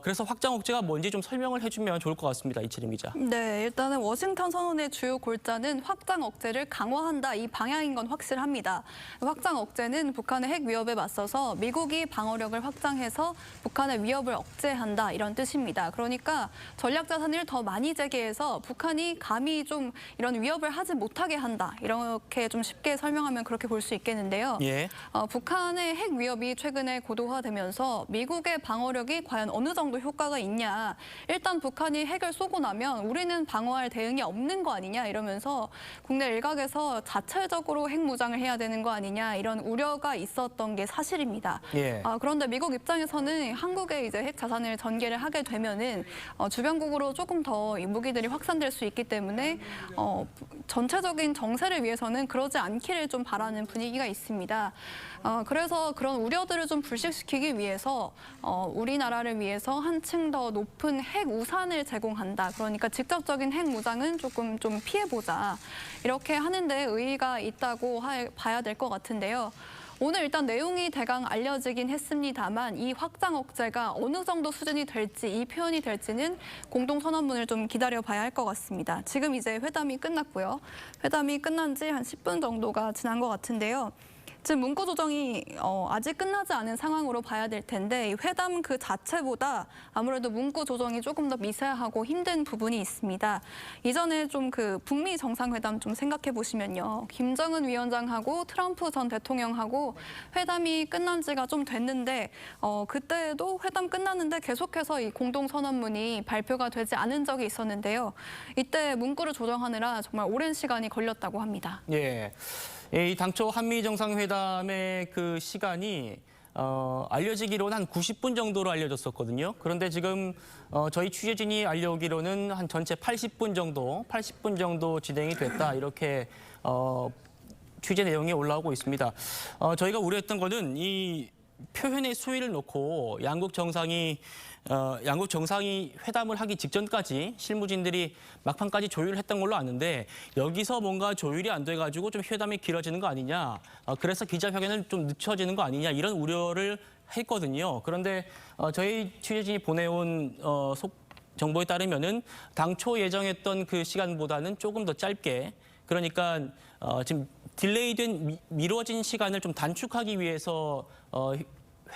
그래서 확장 억제가 뭔지 좀 설명을 해주면 좋을 것 같습니다. 이채림 기자. 네, 일단은 워싱턴 선언의 주요 골자는 확장 억제를 강화한다 이 방향인 건 확실합니다. 확장 억제는 북한의 핵 위협에 맞서서 미국이 방어력을 확장해서 북한의 위협을 억제한다 이런 뜻입니다. 그러니까 전략 자산을 더 많이 제기해서 북한이 감히 좀 이런 위협을 하지 못하게 한다. 이렇게 좀 쉽게 설명하면 그렇게 볼 수 있겠는데요. 예. 북한의 핵 위협이 최근에 고도화되면서 미국의 방어력이 과연 어느 정도 효과가 있냐. 일단 북한이 핵을 쏘고 나면 우리는 방어할 대응이 없는 거 아니냐 이러면서 국내 일각에서 자체적으로 핵 무장을 해야 되는 거 아니냐 이런 우려가 있었던 게 사실입니다. 예. 그런데 미국 입장에서는 한국에 이제 핵 자산을 전개를 하게 되면은 주변국으로 조금 더 이 무기들이 확산될 수 있기 때문에 전체적인 정세를 위해서는 그러지 않기를 좀 바라는 분위기가 있습니다. 그래서 그런 우려들을 좀 불식시키기 위해서 우리나라를 위해서 한층 더 높은 핵 우산을 제공한다. 그러니까 직접적인 핵 무장은 조금 좀 피해보자. 이렇게 하는데 의의가 있다고 봐야 될 것 같은데요. 오늘 일단 내용이 대강 알려지긴 했습니다만 이 확장 억제가 어느 정도 수준이 될지 이 표현이 될지는 공동선언문을 좀 기다려봐야 할 것 같습니다. 지금 이제 회담이 끝났고요. 회담이 끝난 지 한 10분 정도가 지난 것 같은데요. 지금 문구 조정이 아직 끝나지 않은 상황으로 봐야 될 텐데 이 회담 그 자체보다 아무래도 문구 조정이 조금 더 미세하고 힘든 부분이 있습니다. 이전에 좀 그 북미 정상회담 좀 생각해 보시면요. 김정은 위원장하고 트럼프 전 대통령하고 회담이 끝난 지가 좀 됐는데 그때도 회담 끝났는데 계속해서 이 공동선언문이 발표가 되지 않은 적이 있었는데요. 이때 문구를 조정하느라 정말 오랜 시간이 걸렸다고 합니다. 예. 이 당초 한미 정상회담의 그 시간이 알려지기로는 한 90분 정도로 알려졌었거든요. 그런데 지금 저희 취재진이 알려오기로는 한 전체 80분 정도 진행이 됐다. 이렇게 취재 내용이 올라오고 있습니다. 저희가 우려했던 거는 이 표현의 수위를 놓고 양국 정상이 회담을 하기 직전까지 실무진들이 막판까지 조율을 했던 걸로 아는데 여기서 뭔가 조율이 안 돼가지고 좀 회담이 길어지는 거 아니냐. 그래서 기자회견을 좀 늦춰지는 거 아니냐 이런 우려를 했거든요. 그런데 저희 취재진이 보내온 정보에 따르면은 당초 예정했던 그 시간보다는 조금 더 짧게 그러니까 지금 딜레이된 미뤄진 시간을 좀 단축하기 위해서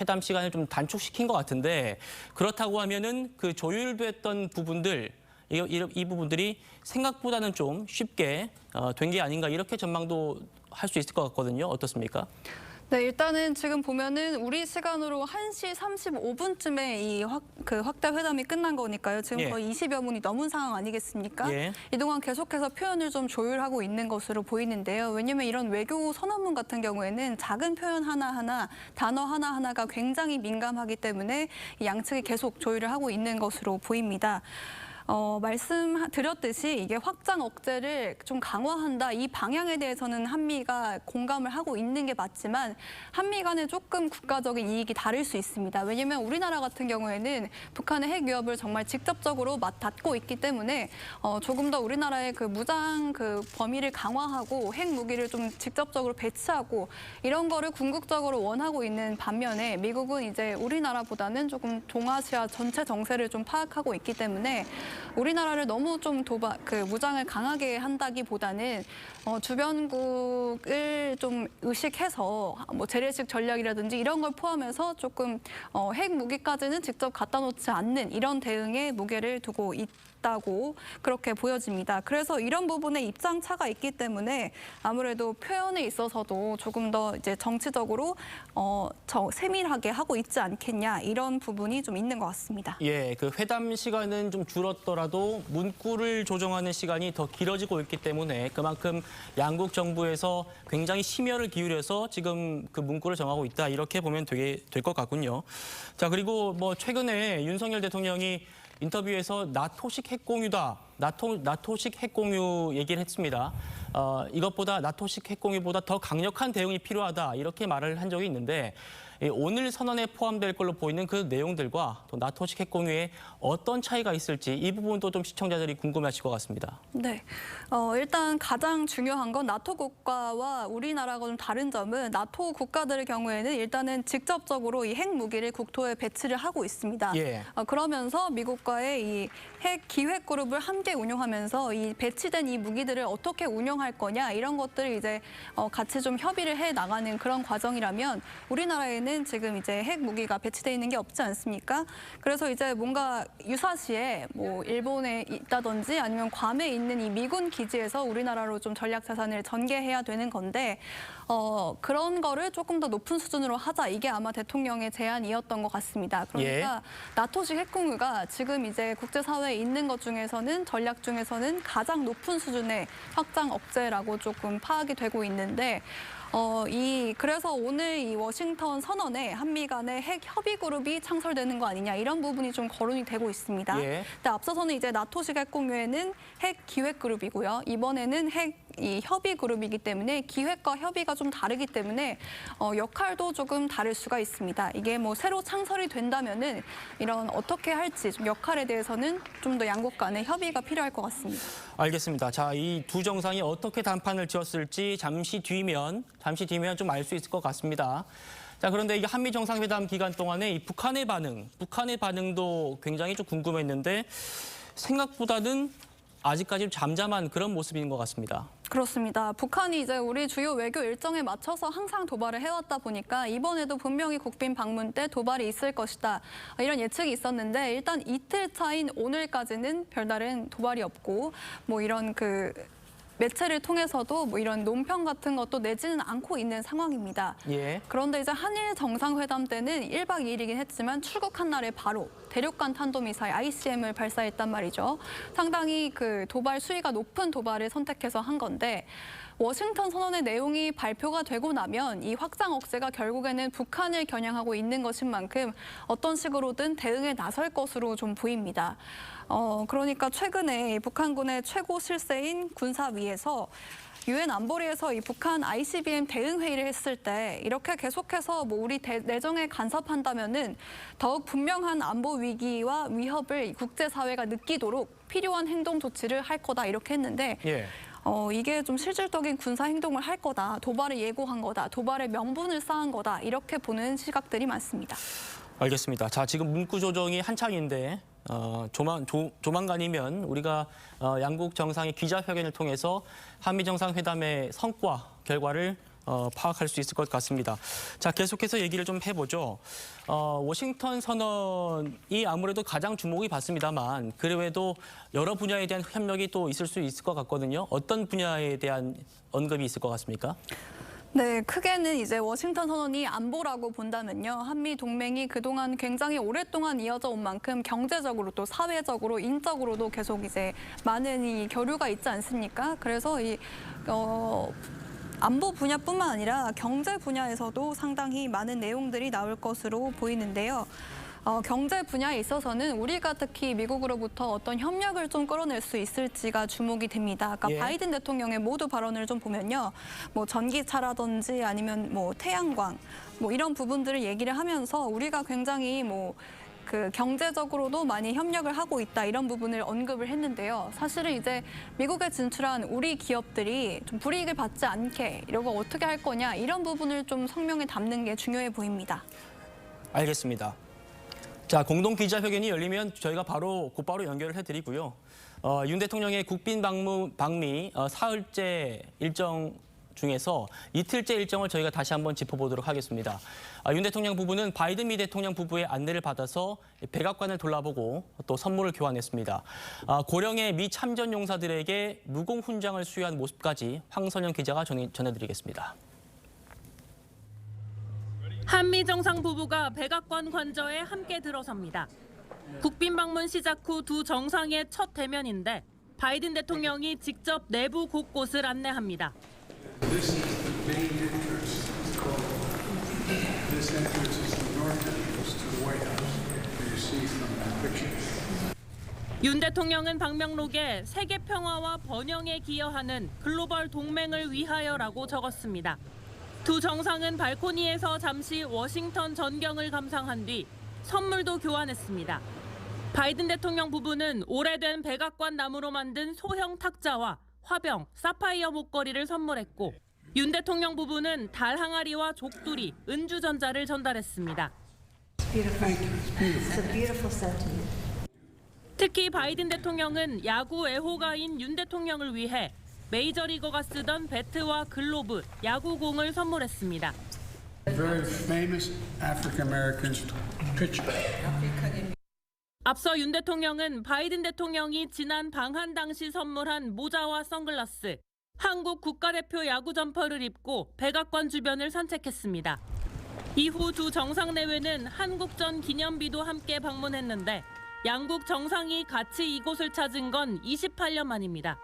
회담 시간을 좀 단축시킨 것 같은데 그렇다고 하면은 그 조율됐던 부분들 이 부분들이 생각보다는 좀 쉽게 된 게 아닌가 이렇게 전망도 할 수 있을 것 같거든요. 어떻습니까? 네, 일단은 지금 보면은 우리 시간으로 1시 35분쯤에 이 확대 회담이 끝난 거니까요. 지금 예. 거의 20여 분이 넘은 상황 아니겠습니까? 예. 이동안 계속해서 표현을 좀 조율하고 있는 것으로 보이는데요. 왜냐하면 이런 외교 선언문 같은 경우에는 작은 표현 하나하나, 단어 하나하나가 굉장히 민감하기 때문에 이 양측이 계속 조율을 하고 있는 것으로 보입니다. 말씀드렸듯이 이게 확장 억제를 좀 강화한다. 이 방향에 대해서는 한미가 공감을 하고 있는 게 맞지만 한미 간에 조금 국가적인 이익이 다를 수 있습니다. 왜냐하면 우리나라 같은 경우에는 북한의 핵 위협을 정말 직접적으로 맞닿고 있기 때문에 조금 더 우리나라의 그 무장 그 범위를 강화하고 핵 무기를 좀 직접적으로 배치하고 이런 거를 궁극적으로 원하고 있는 반면에 미국은 이제 우리나라보다는 조금 동아시아 전체 정세를 좀 파악하고 있기 때문에 우리나라를 너무 좀 무장을 강하게 한다기보다는 주변국을 좀 의식해서 뭐 재래식 전략이라든지 이런 걸 포함해서 조금 핵 무기까지는 직접 갖다 놓지 않는 이런 대응에 무게를 두고 있다고 그렇게 보여집니다. 그래서 이런 부분에 입장 차가 있기 때문에 아무래도 표현에 있어서도 조금 더 이제 정치적으로 세밀하게 하고 있지 않겠냐 이런 부분이 좀 있는 것 같습니다. 예, 그 회담 시간은 좀 줄었더라도 문구를 조정하는 시간이 더 길어지고 있기 때문에 그만큼 양국 정부에서 굉장히 심혈을 기울여서 지금 그 문구를 정하고 있다 이렇게 보면 될 것 같군요. 자, 그리고 뭐 최근에 윤석열 대통령이 인터뷰에서 나토식 핵공유다, 나토식 핵공유 얘기를 했습니다. 이것보다 나토식 핵공유보다 더 강력한 대응이 필요하다 이렇게 말을 한 적이 있는데 오늘 선언에 포함될 걸로 보이는 그 내용들과 또 나토식 핵공유에 어떤 차이가 있을지 이 부분도 좀 시청자들이 궁금해하실 것 같습니다. 네, 일단 가장 중요한 건 나토 국가와 우리나라가 좀 다른 점은 나토 국가들의 경우에는 일단은 직접적으로 이 핵 무기를 국토에 배치를 하고 있습니다. 예. 그러면서 미국과의 이 핵 기획 그룹을 함께 운용하면서 이 배치된 이 무기들을 어떻게 운영할 거냐 이런 것들을 이제 같이 좀 협의를 해 나가는 그런 과정이라면 우리나라에는 지금 이제 핵 무기가 배치돼 있는 게 없지 않습니까? 그래서 이제 뭔가 유사시에 뭐 일본에 있다든지 아니면 괌에 있는 이 미군 기지에서 우리나라로 좀 전략 자산을 전개해야 되는 건데 그런 거를 조금 더 높은 수준으로 하자 이게 아마 대통령의 제안이었던 것 같습니다. 그러니까 나토식 핵공유가 지금 이제 국제사회에 있는 것 중에서는 전략 중에서는 가장 높은 수준의 확장 억제라고 조금 파악이 되고 있는데 그래서 오늘 이 워싱턴 선언에 한미 간의 핵 협의 그룹이 창설되는 거 아니냐 이런 부분이 좀 거론이 되고 있습니다. 예. 근데 앞서서는 이제 나토식 핵공유에는 핵 기획 그룹이고요. 이번에는 핵 협의 그룹이기 때문에 기획과 협의가 좀 다르기 때문에 역할도 조금 다를 수가 있습니다. 이게 뭐 새로 창설이 된다면은 이런 어떻게 할지 좀 역할에 대해서는 좀 더 양국 간의 협의가 필요할 것 같습니다. 알겠습니다. 자, 이 두 정상이 어떻게 단판을 지었을지 잠시 뒤면 좀 알 수 있을 것 같습니다. 자, 그런데 이게 한미 정상회담 기간 동안에 이 북한의 반응도 굉장히 좀 궁금했는데 생각보다는 아직까지 잠잠한 그런 모습인 것 같습니다. 그렇습니다. 북한이 이제 우리 주요 외교 일정에 맞춰서 항상 도발을 해왔다 보니까 이번에도 분명히 국빈 방문 때 도발이 있을 것이다. 이런 예측이 있었는데 일단 이틀 차인 오늘까지는 별다른 도발이 없고 뭐 이런 매체를 통해서도 뭐 이런 논평 같은 것도 내지는 않고 있는 상황입니다. 예. 그런데 이제 한일 정상회담 때는 1박 2일이긴 했지만 출국한 날에 바로 대륙간 탄도미사일 ICM을 발사했단 말이죠. 상당히 도발 수위가 높은 도발을 선택해서 한 건데 워싱턴 선언의 내용이 발표가 되고 나면 이 확장 억제가 결국에는 북한을 겨냥하고 있는 것인 만큼 어떤 식으로든 대응에 나설 것으로 좀 보입니다. 그러니까 최근에 북한군의 최고 실세인 군사위에서 유엔 안보리에서 이 북한 ICBM 대응 회의를 했을 때 이렇게 계속해서 뭐 우리 내정에 간섭한다면은 더욱 분명한 안보 위기와 위협을 국제사회가 느끼도록 필요한 행동 조치를 할 거다 이렇게 했는데 예. 이게 좀 실질적인 군사 행동을 할 거다, 도발을 예고한 거다, 도발의 명분을 쌓은 거다 이렇게 보는 시각들이 많습니다. 알겠습니다. 자, 지금 문구 조정이 한창인데 조만간이면 우리가 양국 정상의 기자회견을 통해서 한미 정상회담의 성과, 결과를 파악할 수 있을 것 같습니다. 자, 계속해서 얘기를 좀 해보죠. 워싱턴 선언이 아무래도 가장 주목이 받습니다만 그 외에도 여러 분야에 대한 협력이 또 있을 수 있을 것 같거든요. 어떤 분야에 대한 언급이 있을 것 같습니까? 네, 크게는 이제 워싱턴 선언이 안보라고 본다면요. 한미 동맹이 그동안 굉장히 오랫동안 이어져 온 만큼 경제적으로 또 사회적으로 인적으로도 계속 이제 많은 이 교류가 있지 않습니까? 그래서 안보 분야뿐만 아니라 경제 분야에서도 상당히 많은 내용들이 나올 것으로 보이는데요. 경제 분야에 있어서는 우리가 특히 미국으로부터 어떤 협력을 좀 끌어낼 수 있을지가 주목이 됩니다. 그러니까 예. 바이든 대통령의 모두 발언을 좀 보면요, 뭐 전기차라든지 아니면 뭐 태양광, 뭐 이런 부분들을 얘기를 하면서 우리가 굉장히 그 경제적으로도 많이 협력을 하고 있다 이런 부분을 언급을 했는데요. 사실은 이제 미국에 진출한 우리 기업들이 좀 불이익을 받지 않게 이러고 어떻게 할 거냐 이런 부분을 좀 성명에 담는 게 중요해 보입니다. 알겠습니다. 자, 공동 기자회견이 열리면 저희가 곧바로 연결을 해드리고요. 윤 대통령의 국빈 방미 사흘째 일정 중에서 이틀째 일정을 저희가 다시 한번 짚어보도록 하겠습니다. 윤 대통령 부부는 바이든 미 대통령 부부의 안내를 받아서 백악관을 돌아보고 또 선물을 교환했습니다. 고령의 미 참전 용사들에게 무공 훈장을 수여한 모습까지 황선영 기자가 전해드리겠습니다. 한미 정상 부부가 백악관 관저에 함께 들어섭니다. 국빈 방문 시작 후 두 정상의 첫 대면인데 바이든 대통령이 직접 내부 곳곳을 안내합니다. This is the main entrance. This entrance is the north entrance to the White House. You see from that picture. 윤 대통령은 방명록에 세계 평화와 번영에 기여하는 글로벌 동맹을 위하여라고 적었습니다. 두 정상은 발코니에서 잠시 워싱턴 전경을 감상한 뒤 선물도 교환했습니다. 바이든 대통령 부부는 오래된 백악관 나무로 만든 소형 탁자와 화병, 사파이어 목걸이를 선물했고 윤 대통령 부부는 달 항아리와 족두리, 은주전자를 전달했습니다. 특히 바이든 대통령은 야구 애호가인 윤 대통령을 위해 메이저리거가 쓰던 배트와 글로브, 야구공을 선물했습니다. Very famous African American pitcher. 앞서 윤 대통령은 바이든 대통령이 지난 방한 당시 선물한 모자와 선글라스, 한국 국가대표 야구 점퍼를 입고 백악관 주변을 산책했습니다. 이후 두 정상 내외는 한국전 기념비도 함께 방문했는데 양국 정상이 같이 이곳을 찾은 건 28년 만입니다.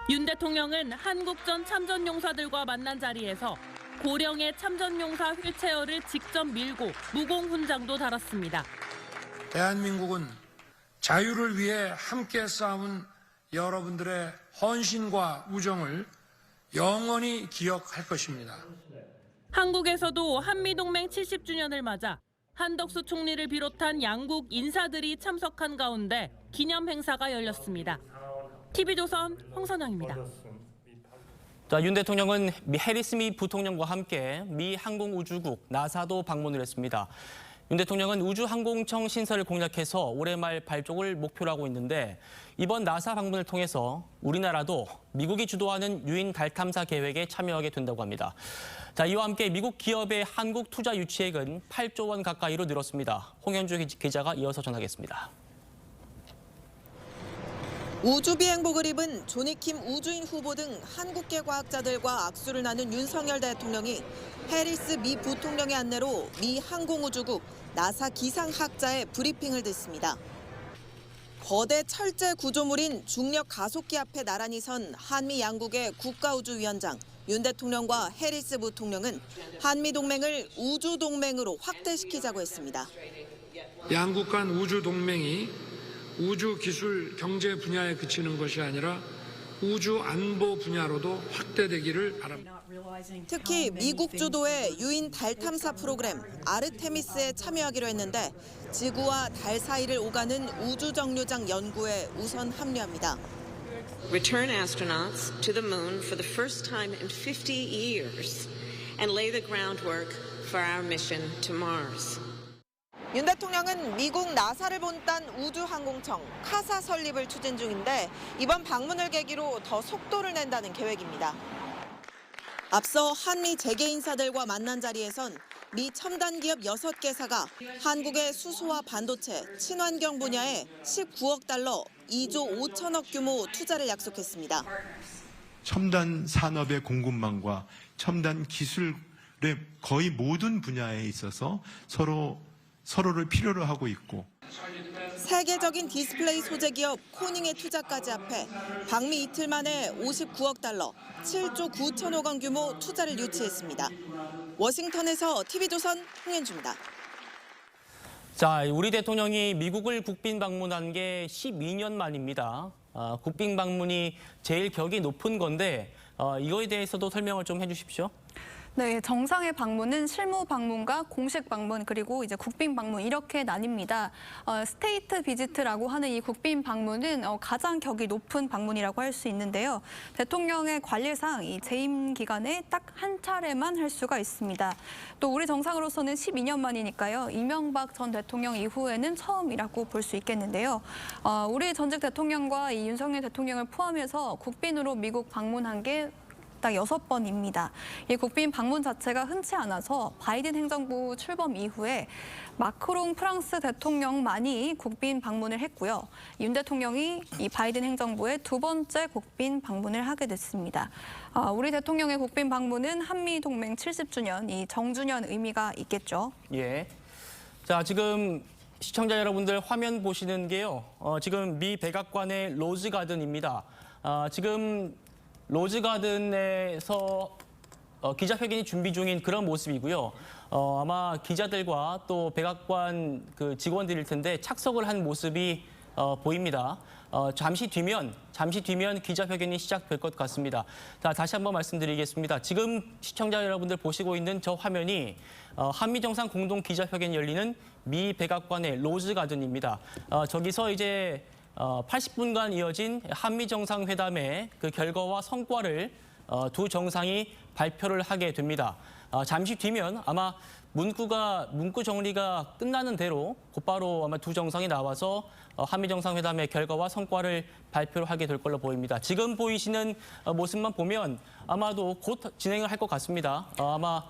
윤 대통령은 한국전 참전용사들과 만난 자리에서 고령의 참전용사 휠체어를 직접 밀고 무공훈장도 달았습니다. 대한민국은 자유를 위해 함께 싸운 여러분들의 헌신과 우정을 영원히 기억할 것입니다. 한국에서도 한미동맹 70주년을 맞아 한덕수 총리를 비롯한 양국 인사들이 참석한 가운데 기념 행사가 열렸습니다. TV조선 홍선영입니다. 자, 윤 대통령은 해리스 미 부통령과 함께 미 항공우주국 나사도 방문을 했습니다. 윤 대통령은 우주항공청 신설을 공략해서 올해 말 발족을 목표로 하고 있는데 이번 나사 방문을 통해서 우리나라도 미국이 주도하는 유인 달 탐사 계획에 참여하게 된다고 합니다. 자, 이와 함께 미국 기업의 한국 투자 유치액은 8조 원 가까이로 늘었습니다. 홍현주 기자가 이어서 전하겠습니다. 우주비행복을 입은 조니킴 우주인 후보 등 한국계 과학자들과 악수를 나눈 윤석열 대통령이 해리스 미 부통령의 안내로 미 항공우주국 나사 기상학자의 브리핑을 듣습니다. 거대 철제 구조물인 중력 가속기 앞에 나란히 선 한미 양국의 국가우주위원장 윤 대통령과 해리스 부통령은 한미 동맹을 우주 동맹으로 확대시키자고 했습니다. 양국 간 우주 동맹이 우주 기술 경제 분야에 그치는 것이 아니라 우주 안보 분야로도 확대되기를 바랍니다. 특히 미국 주도의 유인 달 탐사 프로그램 아르테미스에 참여하기로 했는데 지구와 달 사이를 오가는 우주 정류장 연구에 우선 합류합니다. Return astronauts to the moon for the first time in 50 years and lay the groundwork for our mission to Mars. 윤 대통령은 미국 나사를 본딴 우주항공청 카사 설립을 추진 중인데 이번 방문을 계기로 더 속도를 낸다는 계획입니다. 앞서 한미 재계 인사들과 만난 자리에선 미 첨단 기업 6개사가 한국의 수소와 반도체, 친환경 분야에 19억 달러, 2조 5천억 규모 투자를 약속했습니다. 첨단 산업의 공급망과 첨단 기술의 거의 모든 분야에 있어서 서로를 필요로 하고 있고 세계적인 디스플레이 소재 기업 코닝의 투자까지 합해 방미 이틀 만에 59억 달러, 7조 9천억 원 규모 투자를 유치했습니다. 워싱턴에서 TV조선 홍현주입니다. 자, 우리 대통령이 미국을 국빈 방문한 게 12년 만입니다. 국빈 방문이 제일 격이 높은 건데 이거에 대해서도 설명을 좀 해주십시오. 네, 정상의 방문은 실무 방문과 공식 방문 그리고 이제 국빈 방문 이렇게 나뉩니다. 스테이트 비지트라고 하는 이 국빈 방문은 가장 격이 높은 방문이라고 할 수 있는데요. 대통령의 관례상 이 재임 기간에 딱 한 차례만 할 수가 있습니다. 또 우리 정상으로서는 12년 만이니까요. 이명박 전 대통령 이후에는 처음이라고 볼 수 있겠는데요. 우리 전직 대통령과 이 윤석열 대통령을 포함해서 국빈으로 미국 방문한 게 딱 6번입니다. 이 국빈 방문 자체가 흔치 않아서 바이든 행정부 출범 이후에 마크롱 프랑스 대통령만이 국빈 방문을 했고요. 윤 대통령이 이 바이든 행정부의 두 번째 국빈 방문을 하게 됐습니다. 우리 대통령의 국빈 방문은 한미동맹 70주년, 이 정주년 의미가 있겠죠. 예. 자, 지금 시청자 여러분들 화면 보시는 게요. 지금 미 백악관의 로즈가든입니다. 지금 로즈가든에서 기자회견이 준비 중인 그런 모습이고요. 아마 기자들과 또 백악관 그 직원들일 텐데 착석을 한 모습이 보입니다. 잠시 뒤면 기자회견이 시작될 것 같습니다. 자, 다시 한번 말씀드리겠습니다. 지금 시청자 여러분들 보시고 있는 저 화면이 한미 정상 공동 기자회견이 열리는 미 백악관의 로즈가든입니다. 저기서 이제 80분간 이어진 한미 정상회담의 그 결과와 성과를 두 정상이 발표를 하게 됩니다. 잠시 뒤면 아마 문구 정리가 끝나는 대로 곧바로 아마 두 정상이 나와서 한미 정상회담의 결과와 성과를 발표를 하게 될 걸로 보입니다. 지금 보이시는 모습만 보면 아마도 곧 진행을 할 것 같습니다. 아마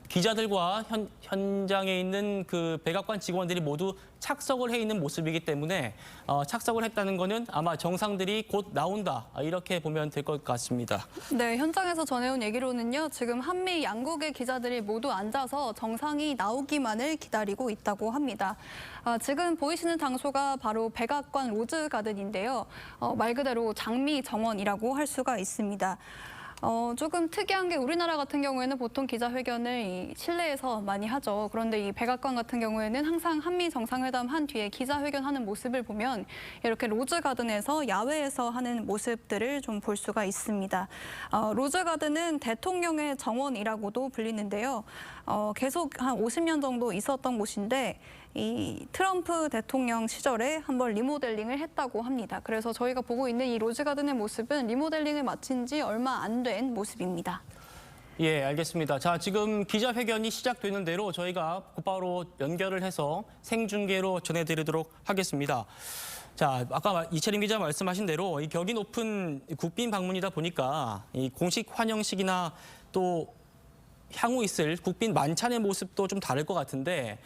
기자들과 현장에 있는 그 백악관 직원들이 모두 착석을 해 있는 모습이기 때문에 착석을 했다는 거는 아마 정상들이 곧 나온다 이렇게 보면 될 것 같습니다. 네, 현장에서 전해온 얘기로는요. 지금 한미 양국의 기자들이 모두 앉아서 정상이 나오기만을 기다리고 있다고 합니다. 지금 보이시는 장소가 바로 백악관 로즈가든인데요. 말 그대로 장미 정원이라고 할 수가 있습니다. 조금 특이한 게 우리나라 같은 경우에는 보통 기자회견을 이 실내에서 많이 하죠. 그런데 이 백악관 같은 경우에는 항상 한미 정상회담 한 뒤에 기자회견하는 모습을 보면 이렇게 로즈가든에서 야외에서 하는 모습들을 좀 볼 수가 있습니다. 로즈가든은 대통령의 정원이라고도 불리는데요. 계속 한 50년 정도 있었던 곳인데 이 트럼프 대통령 시절에 한번 리모델링을 했다고 합니다. 그래서 저희가 보고 있는 이 로즈가든의 모습은 리모델링을 마친 지 얼마 안 된 모습입니다. 예, 알겠습니다. 자, 지금 기자회견이 시작되는 대로 저희가 곧바로 연결을 해서 생중계로 전해드리도록 하겠습니다. 자, 아까 이채림 기자 말씀하신 대로 이 격이 높은 국빈 방문이다 보니까 이 공식 환영식이나 또 향후 있을 국빈 만찬의 모습도 좀 다를 것 같은데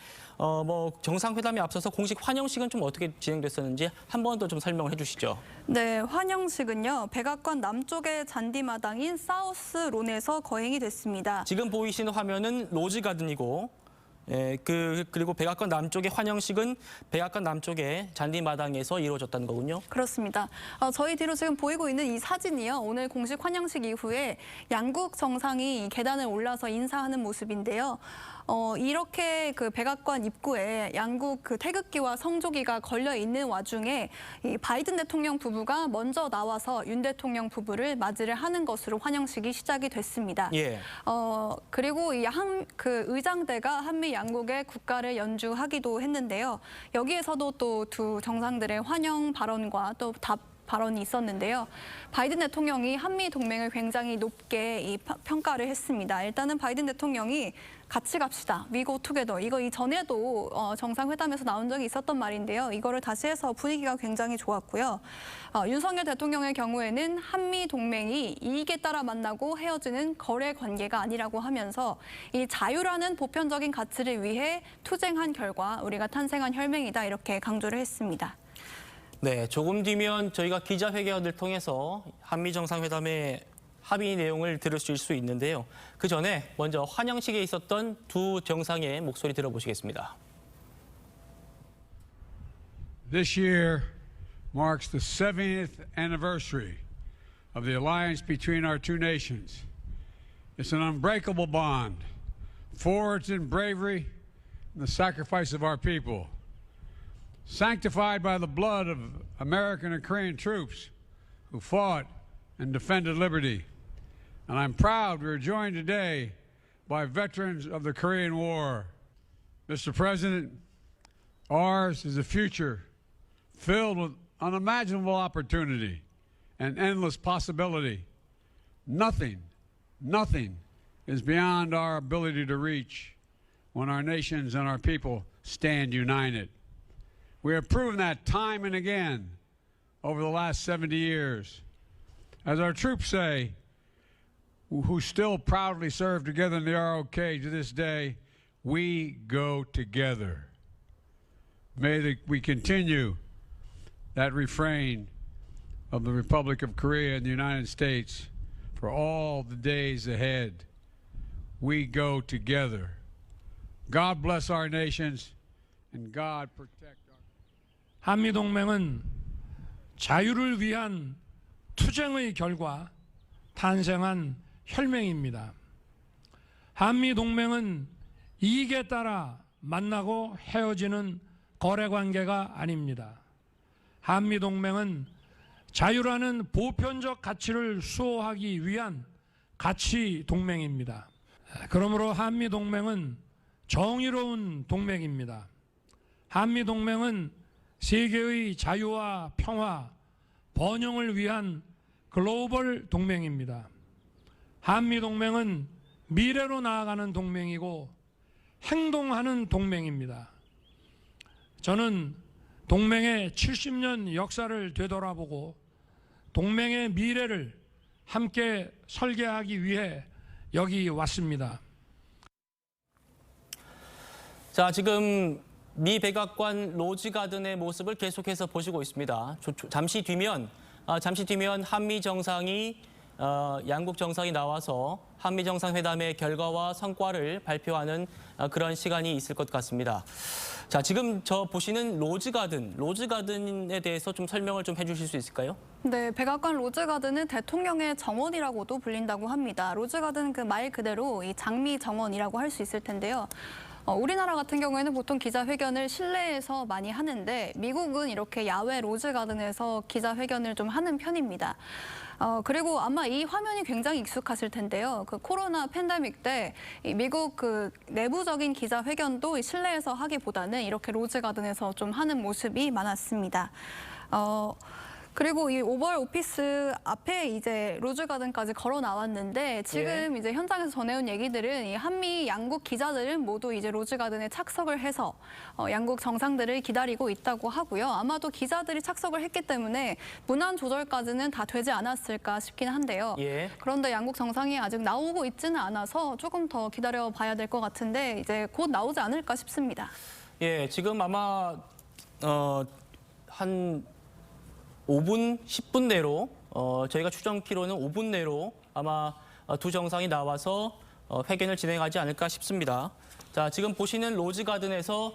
정상회담에 앞서서 공식 환영식은 좀 어떻게 진행됐었는지 한 번 더 좀 설명을 해주시죠. 네, 환영식은요. 백악관 남쪽의 잔디마당인 사우스론에서 거행이 됐습니다. 지금 보이시는 화면은 로즈가든이고 그리고 백악관 남쪽의 환영식은 백악관 남쪽의 잔디마당에서 이루어졌다는 거군요. 그렇습니다. 저희 뒤로 지금 보이고 있는 이 사진이요. 오늘 공식 환영식 이후에 양국 정상이 계단을 올라서 인사하는 모습인데요. 이렇게 그 백악관 입구에 양국 그 태극기와 성조기가 걸려 있는 와중에 이 바이든 대통령 부부가 먼저 나와서 윤 대통령 부부를 맞이를 하는 것으로 환영식이 시작이 됐습니다. 예. 그리고 그 의장대가 한미 양국의 국가를 연주하기도 했는데요. 여기에서도 또 두 정상들의 환영 발언과 또 답 발언이 있었는데요. 바이든 대통령이 한미 동맹을 굉장히 높게 평가를 했습니다. 일단은 바이든 대통령이 같이 갑시다. We go together. 이거 이전에도 정상회담에서 나온 적이 있었던 말인데요. 이거를 다시 해서 분위기가 굉장히 좋았고요. 윤석열 대통령의 경우에는 한미 동맹이 이익에 따라 만나고 헤어지는 거래 관계가 아니라고 하면서 이 자유라는 보편적인 가치를 위해 투쟁한 결과 우리가 탄생한 혈맹이다 이렇게 강조를 했습니다. 네, 조금 뒤면 저희가 기자회견을 통해서 한미 정상회담의 합의 내용을 들으실 수 있는데요. 그 전에 먼저 환영식에 있었던 두 정상의 목소리 들어보시겠습니다. This year marks the 70th anniversary of the alliance between our two nations. It's an unbreakable bond, forged in bravery and the sacrifice of our people, sanctified by the blood of American and Korean troops who fought and defended liberty. And I'm proud we're joined today by veterans of the Korean War. Mr. President, ours is a future filled with unimaginable opportunity and endless possibility. Nothing is beyond our ability to reach when our nations and our people stand united. We have proven that time and again over the last 70 years. As our troops say, who still proudly serve together in the ROK to this day, we go together. We continue that refrain of the Republic of Korea and the United States for all the days ahead. We go together. God bless our nations and God protect our... 한미동맹은 자유를 위한 투쟁의 결과 탄생한 혈맹입니다. 한미동맹은 이익에 따라 만나고 헤어지는 거래관계가 아닙니다. 한미동맹은 자유라는 보편적 가치를 수호하기 위한 가치 동맹입니다. 그러므로 한미동맹은 정의로운 동맹입니다. 한미동맹은 세계의 자유와 평화, 번영을 위한 글로벌 동맹입니다. 한미동맹은 미래로 나아가는 동맹이고 행동하는 동맹입니다. 저는 동맹의 70년 역사를 되돌아보고 동맹의 미래를 함께 설계하기 위해 여기 왔습니다. 자, 지금 미 백악관 로즈가든의 모습을 계속해서 보시고 있습니다. 잠시 뒤면 한미 정상이 양국 정상이 나와서 한미 정상회담의 결과와 성과를 발표하는 그런 시간이 있을 것 같습니다. 자, 지금 저 보시는 로즈가든에 대해서 좀 설명을 좀 해주실 수 있을까요? 네, 백악관 로즈가든은 대통령의 정원이라고도 불린다고 합니다. 로즈가든은 그 말 그대로 이 장미 정원이라고 할 수 있을 텐데요. 우리나라 같은 경우에는 보통 기자회견을 실내에서 많이 하는데 미국은 이렇게 야외 로즈가든에서 기자회견을 좀 하는 편입니다. 그리고 아마 이 화면이 굉장히 익숙하실 텐데요. 그 코로나 팬데믹 때 미국 그 내부적인 기자회견도 실내에서 하기보다는 이렇게 로즈가든에서 좀 하는 모습이 많았습니다. 그리고 이 오벌 오피스 앞에 이제 로즈가든까지 걸어 나왔는데 지금 이제 현장에서 전해온 얘기들은 이 한미 양국 기자들은 모두 이제 로즈가든에 착석을 해서 양국 정상들을 기다리고 있다고 하고요. 아마도 기자들이 착석을 했기 때문에 문안 조절까지는 다 되지 않았을까 싶긴 한데요. 그런데 양국 정상이 아직 나오고 있지는 않아서 조금 더 기다려 봐야 될 것 같은데 이제 곧 나오지 않을까 싶습니다. 예, 지금 아마 한 5분, 10분 내로 저희가 추정키로는 5분 내로 아마 두 정상이 나와서 회견을 진행하지 않을까 싶습니다. 자, 지금 보시는 로즈가든에서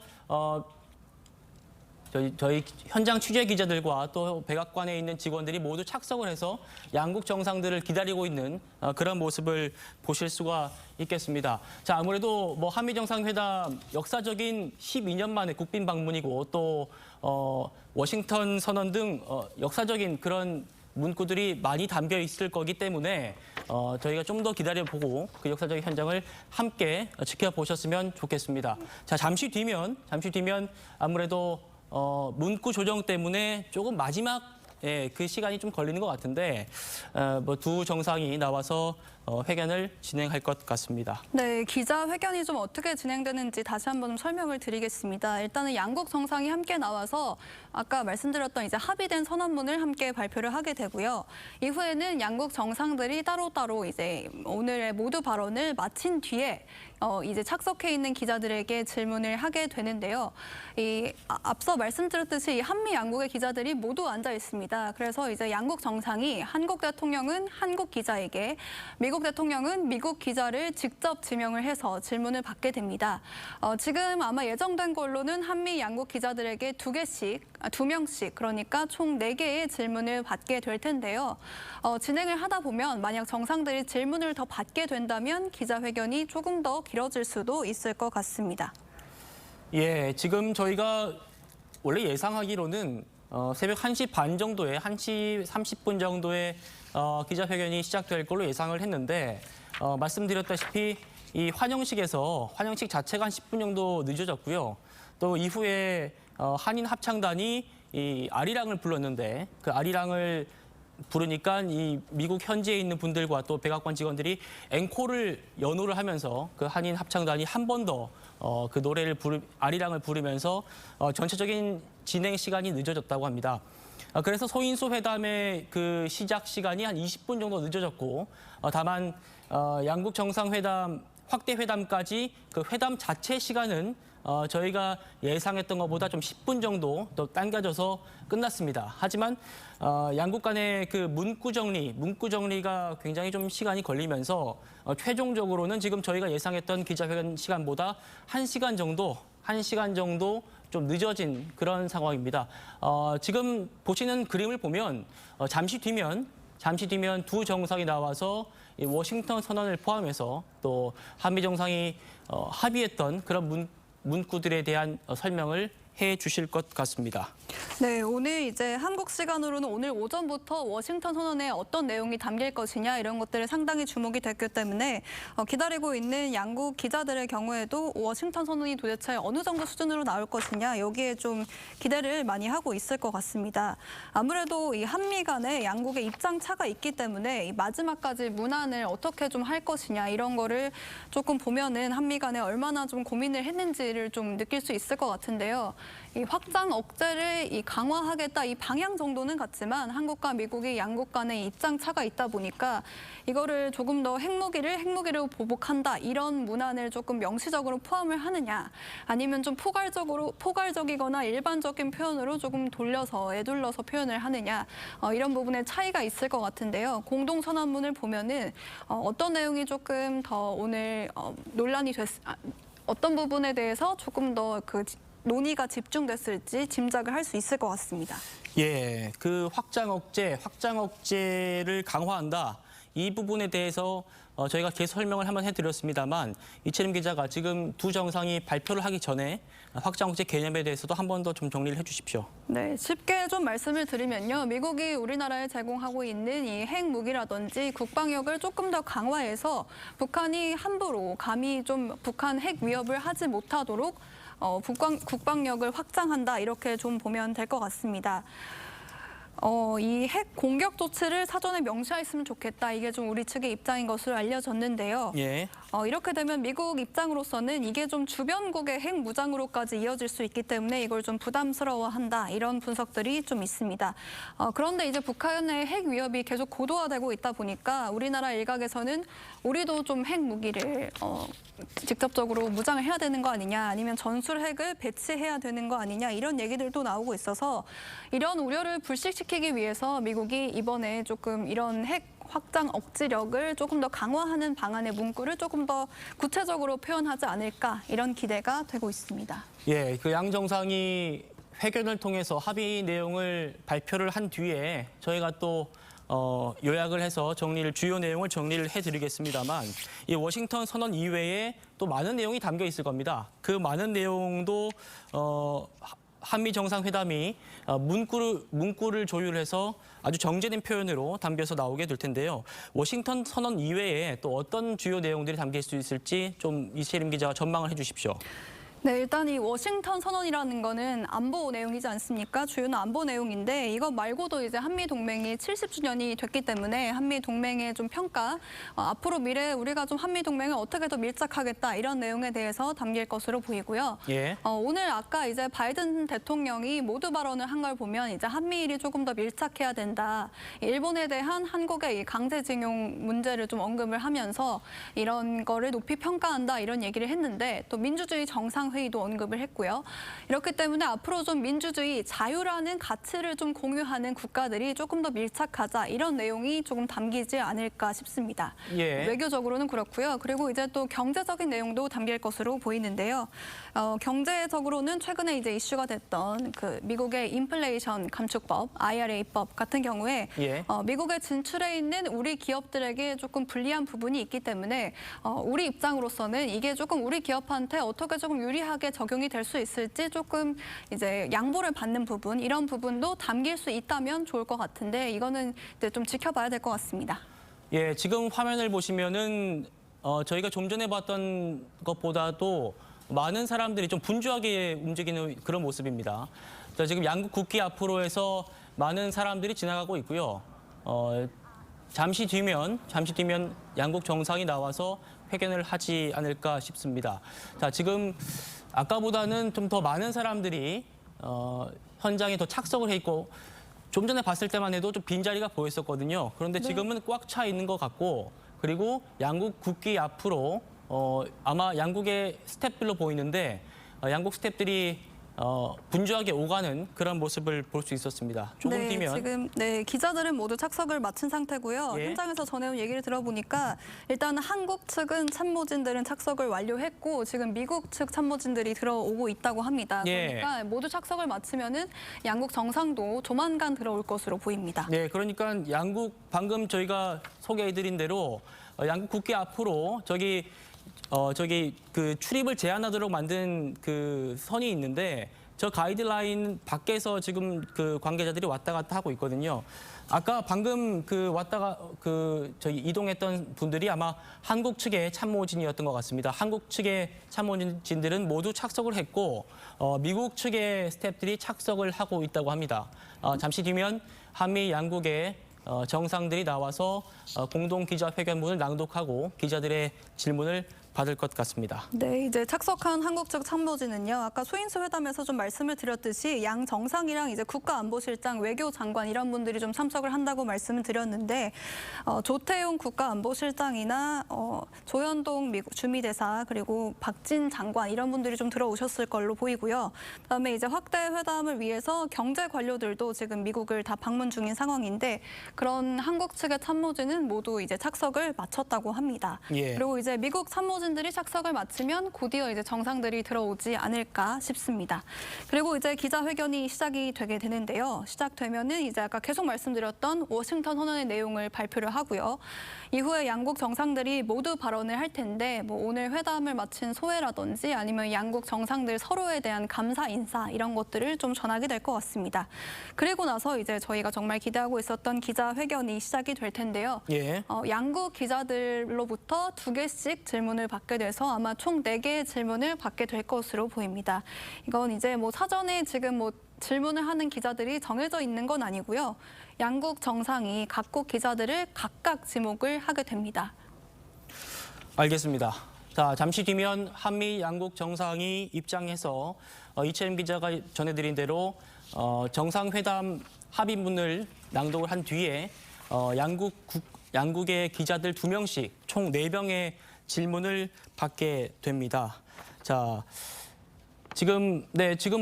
저희 현장 취재 기자들과 또 백악관에 있는 직원들이 모두 착석을 해서 양국 정상들을 기다리고 있는 그런 모습을 보실 수가 있겠습니다. 자, 아무래도 뭐 한미 정상회담 역사적인 12년 만에 국빈 방문이고 또 워싱턴 선언 등 역사적인 그런 문구들이 많이 담겨 있을 거기 때문에 저희가 좀 더 기다려보고 그 역사적인 현장을 함께 지켜보셨으면 좋겠습니다. 자, 잠시 뒤면 아무래도 문구 조정 때문에 조금 마지막 그 시간이 좀 걸리는 것 같은데 뭐 두 정상이 나와서 회견을 진행할 것 같습니다. 네, 기자회견이 좀 어떻게 진행되는지 다시 한번 좀 설명을 드리겠습니다. 일단은 양국 정상이 함께 나와서 아까 말씀드렸던 이제 합의된 선언문을 함께 발표를 하게 되고요. 이후에는 양국 정상들이 따로따로 이제 오늘의 모두 발언을 마친 뒤에 이제 착석해 있는 기자들에게 질문을 하게 되는데요. 앞서 말씀드렸듯이 한미 양국의 기자들이 모두 앉아 있습니다. 그래서 이제 양국 정상이 한국 대통령은 한국 기자에게, 미국 대통령은 미국 기자를 직접 지명을 해서 질문을 받게 됩니다. 지금 아마 예정된 걸로는 한미 양국 기자들에게 두 명씩, 그러니까 총 4개의 질문을 받게 될 텐데요. 진행을 하다 보면 만약 정상들이 질문을 더 받게 된다면 기자회견이 조금 더 길어질 수도 있을 것 같습니다. 예, 지금 저희가 원래 예상하기로는 새벽 1시 반 정도에 1시 30분 정도에 기자회견이 시작될 걸로 예상을 했는데 말씀드렸다시피 이 환영식 자체가 한 10분 정도 늦어졌고요. 또 이후에 한인 합창단이 이 아리랑을 불렀는데 그 아리랑을 부르니까 이 미국 현지에 있는 분들과 또 백악관 직원들이 앵콜을 연호를 하면서 그 한인 합창단이 한 번 더 그 아리랑을 부르면서 전체적인 진행 시간이 늦어졌다고 합니다. 그래서 소인수 회담의 그 시작 시간이 한 20분 정도 늦어졌고 다만 양국 정상회담 확대 회담까지 그 회담 자체 시간은 저희가 예상했던 것보다 좀 10분 정도 더 당겨져서 끝났습니다. 하지만 양국 간의 그 문구 정리가 굉장히 좀 시간이 걸리면서 최종적으로는 지금 저희가 예상했던 기자회견 시간보다 1시간 정도 좀 늦어진 그런 상황입니다. 지금 보시는 그림을 보면 잠시 뒤면 두 정상이 나와서 이 워싱턴 선언을 포함해서 또 한미 정상이 합의했던 그런 문구들에 대한 설명을 해 주실 것 같습니다. 네, 오늘 이제 한국 시간으로는 오늘 오전부터 워싱턴 선언에 어떤 내용이 담길 것이냐 이런 것들이 상당히 주목이 됐기 때문에 기다리고 있는 양국 기자들의 경우에도 워싱턴 선언이 도대체 어느 정도 수준으로 나올 것이냐 여기에 좀 기대를 많이 하고 있을 것 같습니다. 아무래도 이 한미 간에 양국의 입장 차가 있기 때문에 이 마지막까지 문안을 어떻게 좀 할 것이냐 이런 거를 조금 보면은 한미 간에 얼마나 좀 고민을 했는지를 좀 느낄 수 있을 것 같은데요. 이 확장 억제를 강화하겠다 이 방향 정도는 같지만 한국과 미국이 양국 간의 입장 차가 있다 보니까 이거를 조금 더 핵무기로 보복한다 이런 문안을 조금 명시적으로 포함을 하느냐 아니면 좀 포괄적이거나 일반적인 표현으로 조금 에둘러서 표현을 하느냐 이런 부분에 차이가 있을 것 같은데요. 공동선언문을 보면은 어떤 내용이 조금 더 오늘 어떤 부분에 대해서 조금 더 논의가 집중됐을지 짐작을 할 수 있을 것 같습니다. 예, 그 확장 억제를 강화한다. 이 부분에 대해서 저희가 계속 설명을 한번 해드렸습니다만 이채림 기자가 지금 두 정상이 발표를 하기 전에 확장 억제 개념에 대해서도 한 번 더 좀 정리를 해주십시오. 네, 쉽게 좀 말씀을 드리면요. 미국이 우리나라에 제공하고 있는 이 핵무기라든지 국방력을 조금 더 강화해서 북한이 함부로 감히 좀 북한 핵 위협을 하지 못하도록 국방력을 확장한다 이렇게 좀 보면 될 것 같습니다. 이 핵 공격 조치를 사전에 명시했으면 좋겠다. 이게 좀 우리 측의 입장인 것으로 알려졌는데요. 예. 이렇게 되면 미국 입장으로서는 이게 좀 주변국의 핵 무장으로까지 이어질 수 있기 때문에 이걸 좀 부담스러워한다. 이런 분석들이 좀 있습니다. 그런데 이제 북한의 핵 위협이 계속 고도화되고 있다 보니까 우리나라 일각에서는 우리도 좀 핵 무기를 직접적으로 무장을 해야 되는 거 아니냐 아니면 전술 핵을 배치해야 되는 거 아니냐 이런 얘기들도 나오고 있어서 이런 우려를 불식시키기 위해서 미국이 이번에 조금 이런 핵 확장 억지력을 조금 더 강화하는 방안의 문구를 조금 더 구체적으로 표현하지 않을까 이런 기대가 되고 있습니다. 예, 그 양 정상이 회견을 통해서 합의 내용을 발표를 한 뒤에 저희가 또 요약을 해서 주요 내용을 정리를 해드리겠습니다만 이 워싱턴 선언 이외에 또 많은 내용이 담겨 있을 겁니다. 그 많은 내용도 한미 정상회담이 문구를 조율해서 아주 정제된 표현으로 담겨서 나오게 될 텐데요. 워싱턴 선언 이외에 또 어떤 주요 내용들이 담길 수 있을지 좀 이채림 기자가 전망을 해주십시오. 네, 일단 이 워싱턴 선언이라는 거는 안보 내용이지 않습니까? 주요는 안보 내용인데 이것 말고도 이제 한미 동맹이 70주년이 됐기 때문에 한미 동맹의 좀 평가, 앞으로 미래에 우리가 좀 한미 동맹을 어떻게 더 밀착하겠다 이런 내용에 대해서 담길 것으로 보이고요. 예. 오늘 아까 이제 바이든 대통령이 모두 발언을 한 걸 보면 이제 한미일이 조금 더 밀착해야 된다. 일본에 대한 한국의 이 강제징용 문제를 좀 언급을 하면서 이런 거를 높이 평가한다 이런 얘기를 했는데 또 민주주의 정상회의도 언급을 했고요. 이렇기 때문에 앞으로 좀 민주주의, 자유라는 가치를 좀 공유하는 국가들이 조금 더 밀착하자 이런 내용이 조금 담기지 않을까 싶습니다. 예. 외교적으로는 그렇고요. 그리고 이제 또 경제적인 내용도 담길 것으로 보이는데요. 경제적으로는 최근에 이제 이슈가 됐던 그 미국의 인플레이션 감축법, IRA법 같은 경우에 예. 미국에 진출해 있는 우리 기업들에게 조금 불리한 부분이 있기 때문에 우리 입장으로서는 이게 조금 우리 기업한테 어떻게 조금 유리하게 적용이 될 수 있을지 조금 이제 양보를 받는 부분, 이런 부분도 담길 수 있다면 좋을 것 같은데 이거는 이제 좀 지켜봐야 될 것 같습니다. 예, 지금 화면을 보시면은 저희가 좀 전에 봤던 것보다도 많은 사람들이 좀 분주하게 움직이는 그런 모습입니다. 자, 지금 양국 국기 앞으로 해서 많은 사람들이 지나가고 있고요. 잠시 뒤면 양국 정상이 나와서 회견을 하지 않을까 싶습니다. 자, 지금 아까보다는 좀 더 많은 사람들이 현장에 더 착석을 해 있고 좀 전에 봤을 때만 해도 좀 빈자리가 보였었거든요. 그런데 지금은 꽉 차 있는 것 같고 그리고 양국 국기 앞으로 아마 양국의 스태프들로 보이는데 양국 스태프들이 분주하게 오가는 그런 모습을 볼 수 있었습니다. 조금 네, 뒤면 지금 기자들은 모두 착석을 마친 상태고요. 예. 현장에서 전해온 얘기를 들어보니까 일단 한국 측은 참모진들은 착석을 완료했고 지금 미국 측 참모진들이 들어오고 있다고 합니다. 예. 그러니까 모두 착석을 마치면은 양국 정상도 조만간 들어올 것으로 보입니다. 네, 그러니까 양국 방금 저희가 소개해드린 대로 양국 국기 앞으로 저기 그 출입을 제한하도록 만든 그 선이 있는데 저 가이드라인 밖에서 지금 그 관계자들이 왔다 갔다 하고 있거든요. 아까 방금 저희 이동했던 분들이 아마 한국 측의 참모진이었던 것 같습니다. 한국 측의 참모진들은 모두 착석을 했고 미국 측의 스태프들이 착석을 하고 있다고 합니다. 잠시 뒤면 한미 양국의 정상들이 나와서 공동 기자회견문을 낭독하고 기자들의 질문을 받을 것 같습니다. 네, 이제 착석한 한국 측 참모진은요. 아까 소인수 회담에서 좀 말씀을 드렸듯이 양 정상이랑 이제 국가안보실장, 외교장관 이런 분들이 좀 참석을 한다고 말씀을 드렸는데 조태용 국가안보실장이나 조현동 미국 주미대사 그리고 박진 장관 이런 분들이 좀 들어오셨을 걸로 보이고요. 그다음에 이제 확대 회담을 위해서 경제 관료들도 지금 미국을 다 방문 중인 상황인데 그런 한국 측의 참모진은 모두 이제 착석을 마쳤다고 합니다. 예. 그리고 이제 미국 참모진들이 착석을 마치면 곧이어 이제 정상들이 들어오지 않을까 싶습니다. 그리고 이제 기자회견이 시작이 되게 되는데요. 시작되면은 이제 아까 계속 말씀드렸던 워싱턴 선언의 내용을 발표를 하고요. 이후에 양국 정상들이 모두 발언을 할 텐데 뭐 오늘 회담을 마친 소회라든지 아니면 양국 정상들 서로에 대한 감사 인사 이런 것들을 좀 전하게 될 것 같습니다. 그리고 나서 이제 저희가 정말 기대하고 있었던 기자회견이 시작이 될 텐데요. 예. 양국 기자들로부터 2개씩 질문을 받게 돼서 아마 총 4개의 질문을 받게 될 것으로 보입니다. 이건 이제 뭐 사전에 지금 뭐 질문을 하는 기자들이 정해져 있는 건 아니고요. 양국 정상이 각국 기자들을 각각 지목을 하게 됩니다. 알겠습니다. 자, 잠시 뒤면 한미 양국 정상이 입장해서 이채림 기자가 전해드린 대로 정상회담 합의문을 낭독을 한 뒤에 양국의 기자들 2명씩 총 4명의 질문을 받게 됩니다. 자, 지금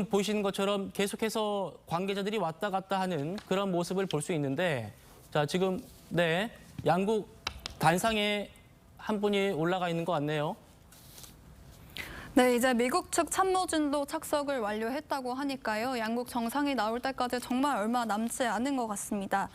보시는 것처럼 계속해서 관계자들이 왔다 갔다 하는 그런 모습을 볼 수 있는데, 자, 지금 양국 단상에 한 분이 올라가 있는 것 같네요. 네, 이제 미국 측 참모진도 착석을 완료했다고 하니까요. 양국 정상이 나올 때까지 정말 얼마 남지 않은 것 같습니다.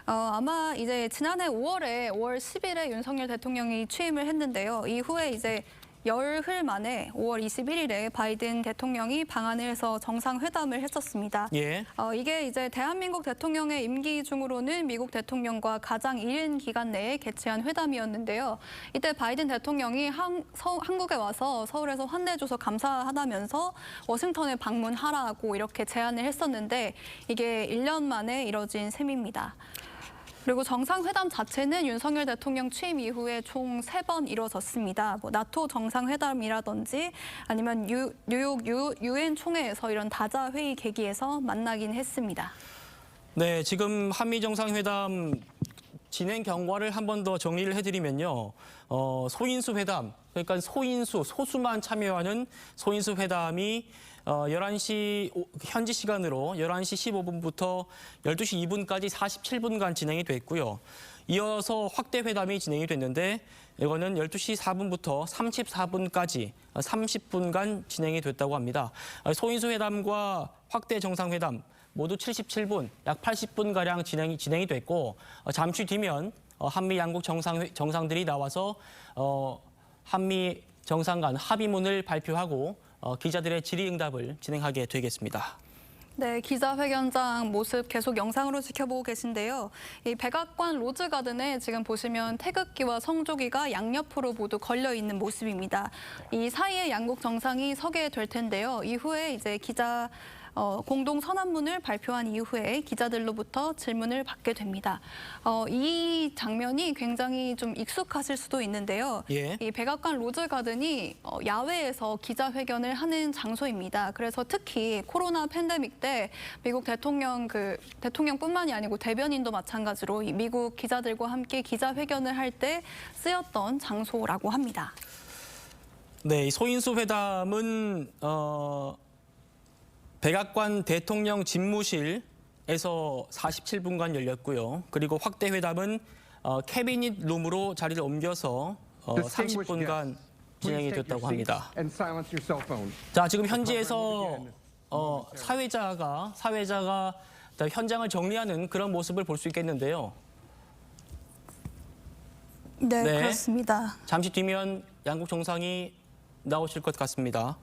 아마 이제 지난해 5월 10일에 윤석열 대통령이 취임을 했는데요. 이후에 이제 열흘 만에 5월 21일에 바이든 대통령이 방한을 해서 정상회담을 했었습니다. 예. 이게 이제 대한민국 대통령의 임기 중으로는 미국 대통령과 가장 이른 기간 내에 개최한 회담이었는데요. 이때 바이든 대통령이 한국에 와서 서울에서 환대해줘서 감사하다면서 워싱턴에 방문하라고 이렇게 제안을 했었는데 이게 1년 만에 이뤄진 셈입니다. 그리고 정상회담 자체는 윤석열 대통령 취임 이후에 총 3번 이뤄졌습니다. 뭐 나토 정상회담이라든지 아니면 뉴욕 유엔 총회에서 이런 다자 회의 계기에서 만나긴 했습니다. 네, 지금 한미 정상회담 진행 경과를 한 번 더 정리를 해드리면요. 소인수 회담, 그러니까 소수만 참여하는 소인수 회담이 11시 현지 시간으로 11시 15분부터 12시 2분까지 47분간 진행이 됐고요. 이어서 확대 회담이 진행이 됐는데 이거는 12시 4분부터 34분까지 30분간 진행이 됐다고 합니다. 소인수 회담과 확대 정상회담 모두 77분, 약 80분가량 진행이 됐고 잠시 뒤면 한미 양국 정상들이 나와서 한미 정상 간 합의문을 발표하고 기자들의 질의응답을 진행하게 되겠습니다. 네, 기자회견장 모습 계속 영상으로 지켜보고 계신데요. 이 백악관 로즈가든에 지금 보시면 태극기와 성조기가 양옆으로 모두 걸려 있는 모습입니다. 이 사이에 양국 정상이 서게 될 텐데요. 이후에 이제 공동 선언문을 발표한 이후에 기자들로부터 질문을 받게 됩니다. 이 장면이 굉장히 좀 익숙하실 수도 있는데요. 예. 이 백악관 로즈가든이 야외에서 기자회견을 하는 장소입니다. 그래서 특히 코로나 팬데믹 때 미국 대통령뿐만이 아니고 대변인도 마찬가지로 이 미국 기자들과 함께 기자회견을 할 때 쓰였던 장소라고 합니다. 네, 이 소인수 회담은 백악관 대통령 집무실에서 47분간 열렸고요. 그리고 확대 회담은 캐비닛 룸으로 자리를 옮겨서 30분간 진행이 됐다고 합니다. 자, 지금 현지에서 사회자가 현장을 정리하는 그런 모습을 볼 수 있겠는데요. 네, 그렇습니다. 잠시 뒤면 양국 정상이 나오실 것 같습니다.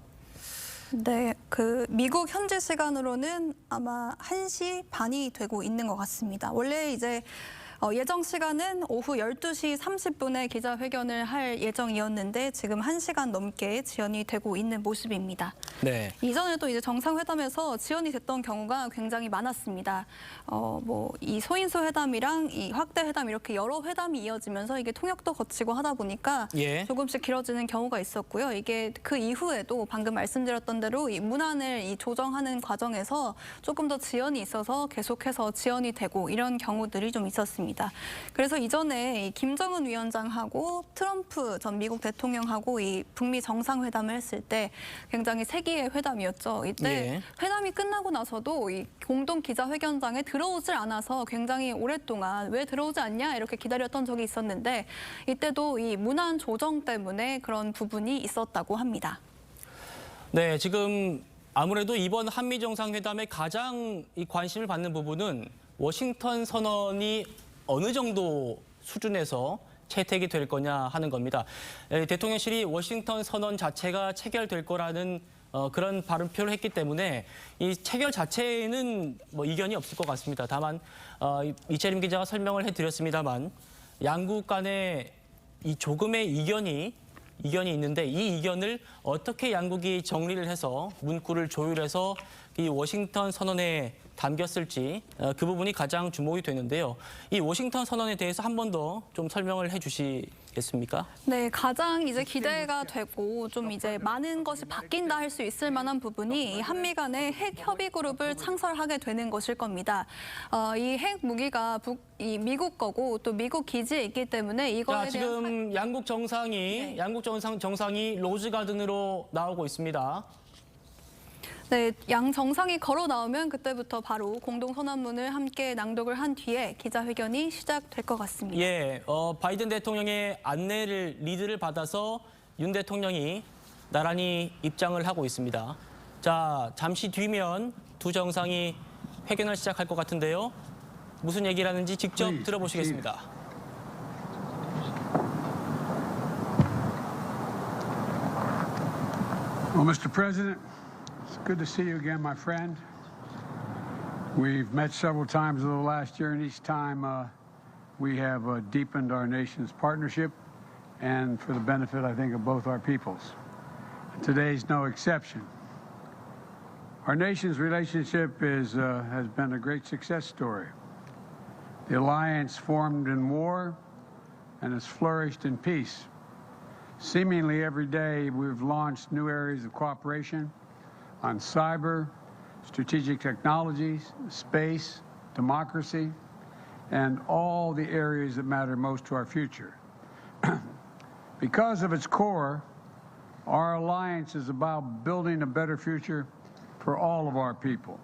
네, 미국 현지 시간으로는 아마 1시 반이 되고 있는 것 같습니다. 원래 이제 예정 시간은 오후 12시 30분에 기자회견을 할 예정이었는데 지금 1시간 넘게 지연이 되고 있는 모습입니다. 네. 이전에도 이제 정상회담에서 지연이 됐던 경우가 굉장히 많았습니다. 이 소인수 회담이랑 이 확대 회담 이렇게 여러 회담이 이어지면서 이게 통역도 거치고 하다 보니까 조금씩 길어지는 경우가 있었고요. 이게 그 이후에도 방금 말씀드렸던 대로 이 문안을 조정하는 과정에서 조금 더 지연이 있어서 계속해서 지연이 되고 이런 경우들이 좀 있었습니다. 그래서 이전에 김정은 위원장하고 트럼프 전 미국 대통령하고 이 북미 정상회담을 했을 때 굉장히 세기의 회담이었죠. 이때 회담이 끝나고 나서도 이 공동 기자회견장에 들어오질 않아서 굉장히 오랫동안 왜 들어오지 않냐 이렇게 기다렸던 적이 있었는데 이때도 이 문안 조정 때문에 그런 부분이 있었다고 합니다. 네, 지금 아무래도 이번 한미 정상회담에 가장 이 관심을 받는 부분은 워싱턴 선언이 어느 정도 수준에서 채택이 될 거냐 하는 겁니다. 대통령실이 워싱턴 선언 자체가 체결될 거라는 그런 발표를 했기 때문에 이 체결 자체에는 뭐 이견이 없을 것 같습니다. 다만 이채림 기자가 설명을 해드렸습니다만 양국 간에 이 조금의 이견이 있는데 이 이견을 어떻게 양국이 정리를 해서 문구를 조율해서 이 워싱턴 선언에 담겼을지 그 부분이 가장 주목이 되는데요. 이 워싱턴 선언에 대해서 한 번 더 좀 설명을 해주시겠습니까? 네, 가장 이제 기대가 되고 좀 이제 많은 것이 바뀐다 할 수 있을 만한 부분이 한미 간의 핵 협의 그룹을 창설하게 되는 것일 겁니다. 이 핵 무기가 미국 거고 또 미국 기지에 있기 때문에 이거에 대한 지금 양국 정상이 로즈가든으로 나오고 있습니다. 네, 양 정상이 걸어 나오면 그때부터 바로 공동 선언문을 함께 낭독을 한 뒤에 기자회견이 시작될 것 같습니다. 예, 바이든 대통령의 리드를 받아서 윤 대통령이 나란히 입장을 하고 있습니다. 자, 잠시 뒤면 두 정상이 회견을 시작할 것 같은데요. 무슨 얘기를 하는지 직접 들어보시겠습니다. Well, Mr. President, it's good to see you again, my friend. We've met several times over the last year, and each time we have deepened our nation's partnership, and for the benefit, I think, of both our peoples. Today's no exception. Our nation's relationship has been a great success story. The alliance formed in war and has flourished in peace. Seemingly every day, we've launched new areas of cooperation on cyber, strategic technologies, space, democracy, and all the areas that matter most to our future. Because of its core, our alliance is about building a better future for all of our people.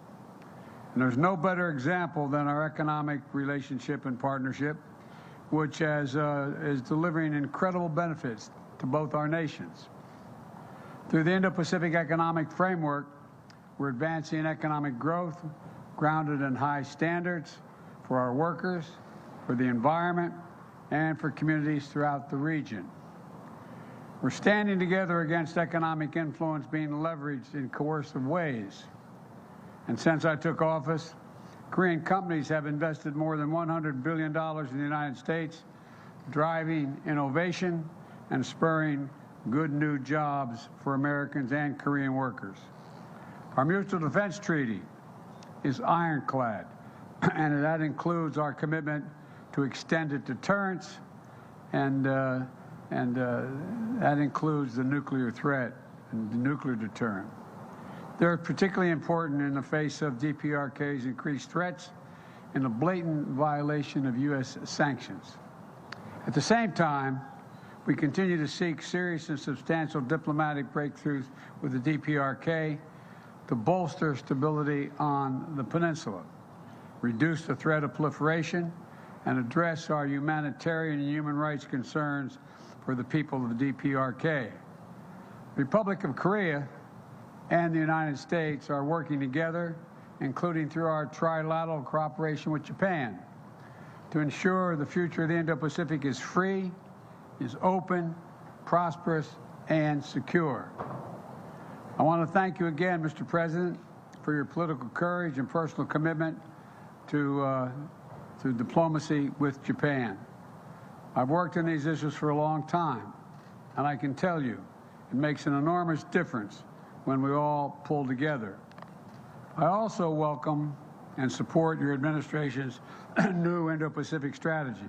And there's no better example than our economic relationship and partnership, which is delivering incredible benefits to both our nations. Through the Indo-Pacific Economic Framework, we're advancing economic growth grounded in high standards for our workers, for the environment, and for communities throughout the region. We're standing together against economic influence being leveraged in coercive ways. And since I took office, Korean companies have invested more than $100 billion in the United States, driving innovation and spurring good new jobs for Americans and Korean workers. Our mutual defense treaty is ironclad, and that includes our commitment to extended deterrence, and that includes the nuclear threat and the nuclear deterrent. They're particularly important in the face of DPRK's increased threats and a blatant violation of U.S. sanctions. At the same time, we continue to seek serious and substantial diplomatic breakthroughs with the DPRK to bolster stability on the peninsula, reduce the threat of proliferation, and address our humanitarian and human rights concerns for the people of the DPRK. The Republic of Korea and the United States are working together, including through our trilateral cooperation with Japan, to ensure the future of the Indo-Pacific is free, is open, prosperous, and secure. I want to thank you again, Mr. President, for your political courage and personal commitment to diplomacy with Japan. I've worked on these issues for a long time, and I can tell you it makes an enormous difference when we all pull together. I also welcome and support your administration's new Indo-Pacific strategy.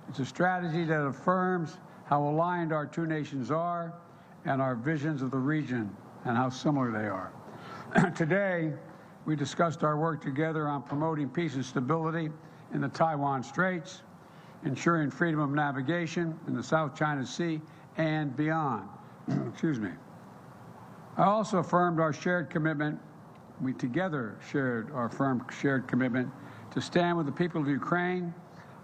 It's a strategy that affirms how aligned our two nations are and our visions of the region and how similar they are. Today, we discussed our work together on promoting peace and stability in the Taiwan Straits, ensuring freedom of navigation in the South China Sea and beyond. Excuse me. I also affirmed our shared commitment. We together shared our shared commitment to stand with the people of Ukraine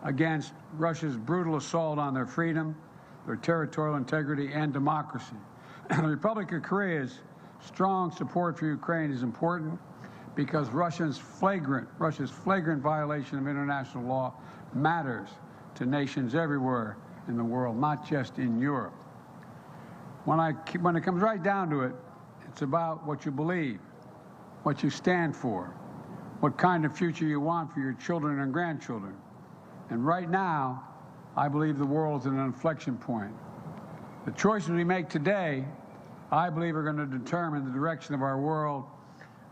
against Russia's brutal assault on their freedom, their territorial integrity, and democracy. The Republic of Korea's strong support for Ukraine is important because Russia's flagrant violation of international law matters to nations everywhere in the world, not just in Europe. When it comes right down to it, it's about what you believe, what you stand for, what kind of future you want for your children and grandchildren. And right now, I believe the world's at an inflection point. The choices we make today, I believe, are going to determine the direction of our world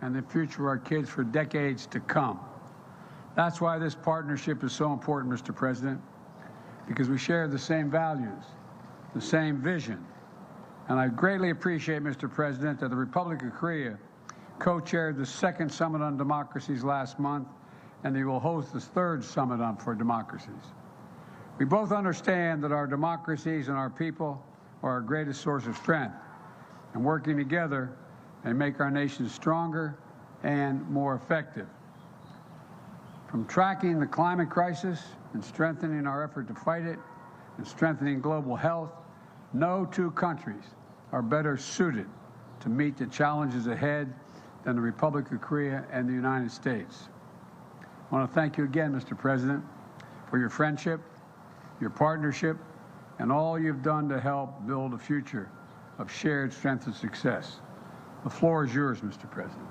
and the future of our kids for decades to come. That's why this partnership is so important, Mr. President, because we share the same values, the same vision. And I greatly appreciate, Mr. President, that the Republic of Korea co-chaired the second Summit on Democracies last month, and they will host the third Summit for Democracies. We both understand that our democracies and our people are our greatest source of strength, and working together, they make our nation stronger and more effective. From tracking the climate crisis and strengthening our effort to fight it and strengthening global health, no two countries are better suited to meet the challenges ahead than the Republic of Korea and the United States. I want to thank you again, Mr. President, for your friendship, your partnership, and all you've done to help build a future of shared strength and success. The floor is yours, Mr. President.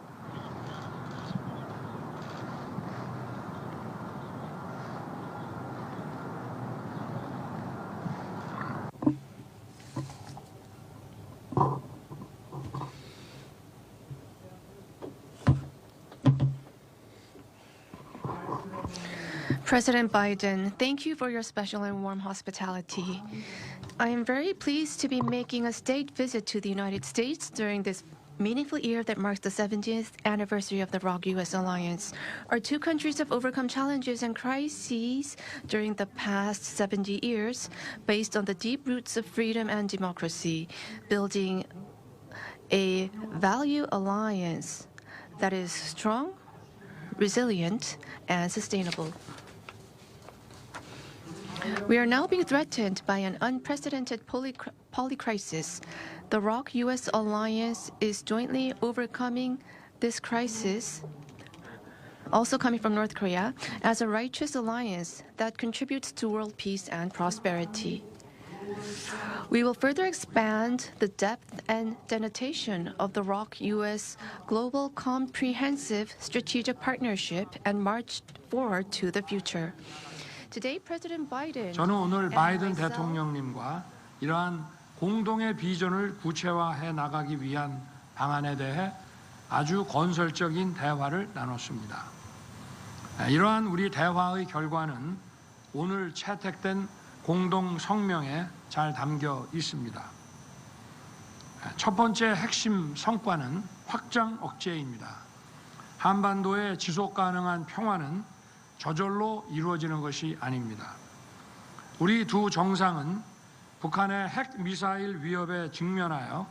President Biden, thank you for your special and warm hospitality. I am very pleased to be making a state visit to the United States during this meaningful year that marks the 70th anniversary of the ROK-US alliance. Our two countries have overcome challenges and crises during the past 70 years based on the deep roots of freedom and democracy, building a value alliance that is strong, resilient, and sustainable. We are now being threatened by an unprecedented polycrisis. The ROK-US alliance is jointly overcoming this crisis, also coming from North Korea, as a righteous alliance that contributes to world peace and prosperity. We will further expand the depth and denotation of the ROK-US Global Comprehensive Strategic Partnership and march forward to the future. Today, President Biden 저는 오늘 and 바이든 myself 대통령님과 이러한 공동의 비전을 구체화해 나가기 위한 방안에 대해 아주 건설적인 대화를 나눴습니다. 이러한 우리 대화의 결과는 오늘 채택된 공동 성명에 잘 담겨 있습니다. 첫 번째 핵심 성과는 확장 억제입니다. 한반도의 지속 가능한 평화는 저절로 이루어지는 것이 아닙니다. 우리 두 정상은 북한의 핵 미사일 위협에 직면하여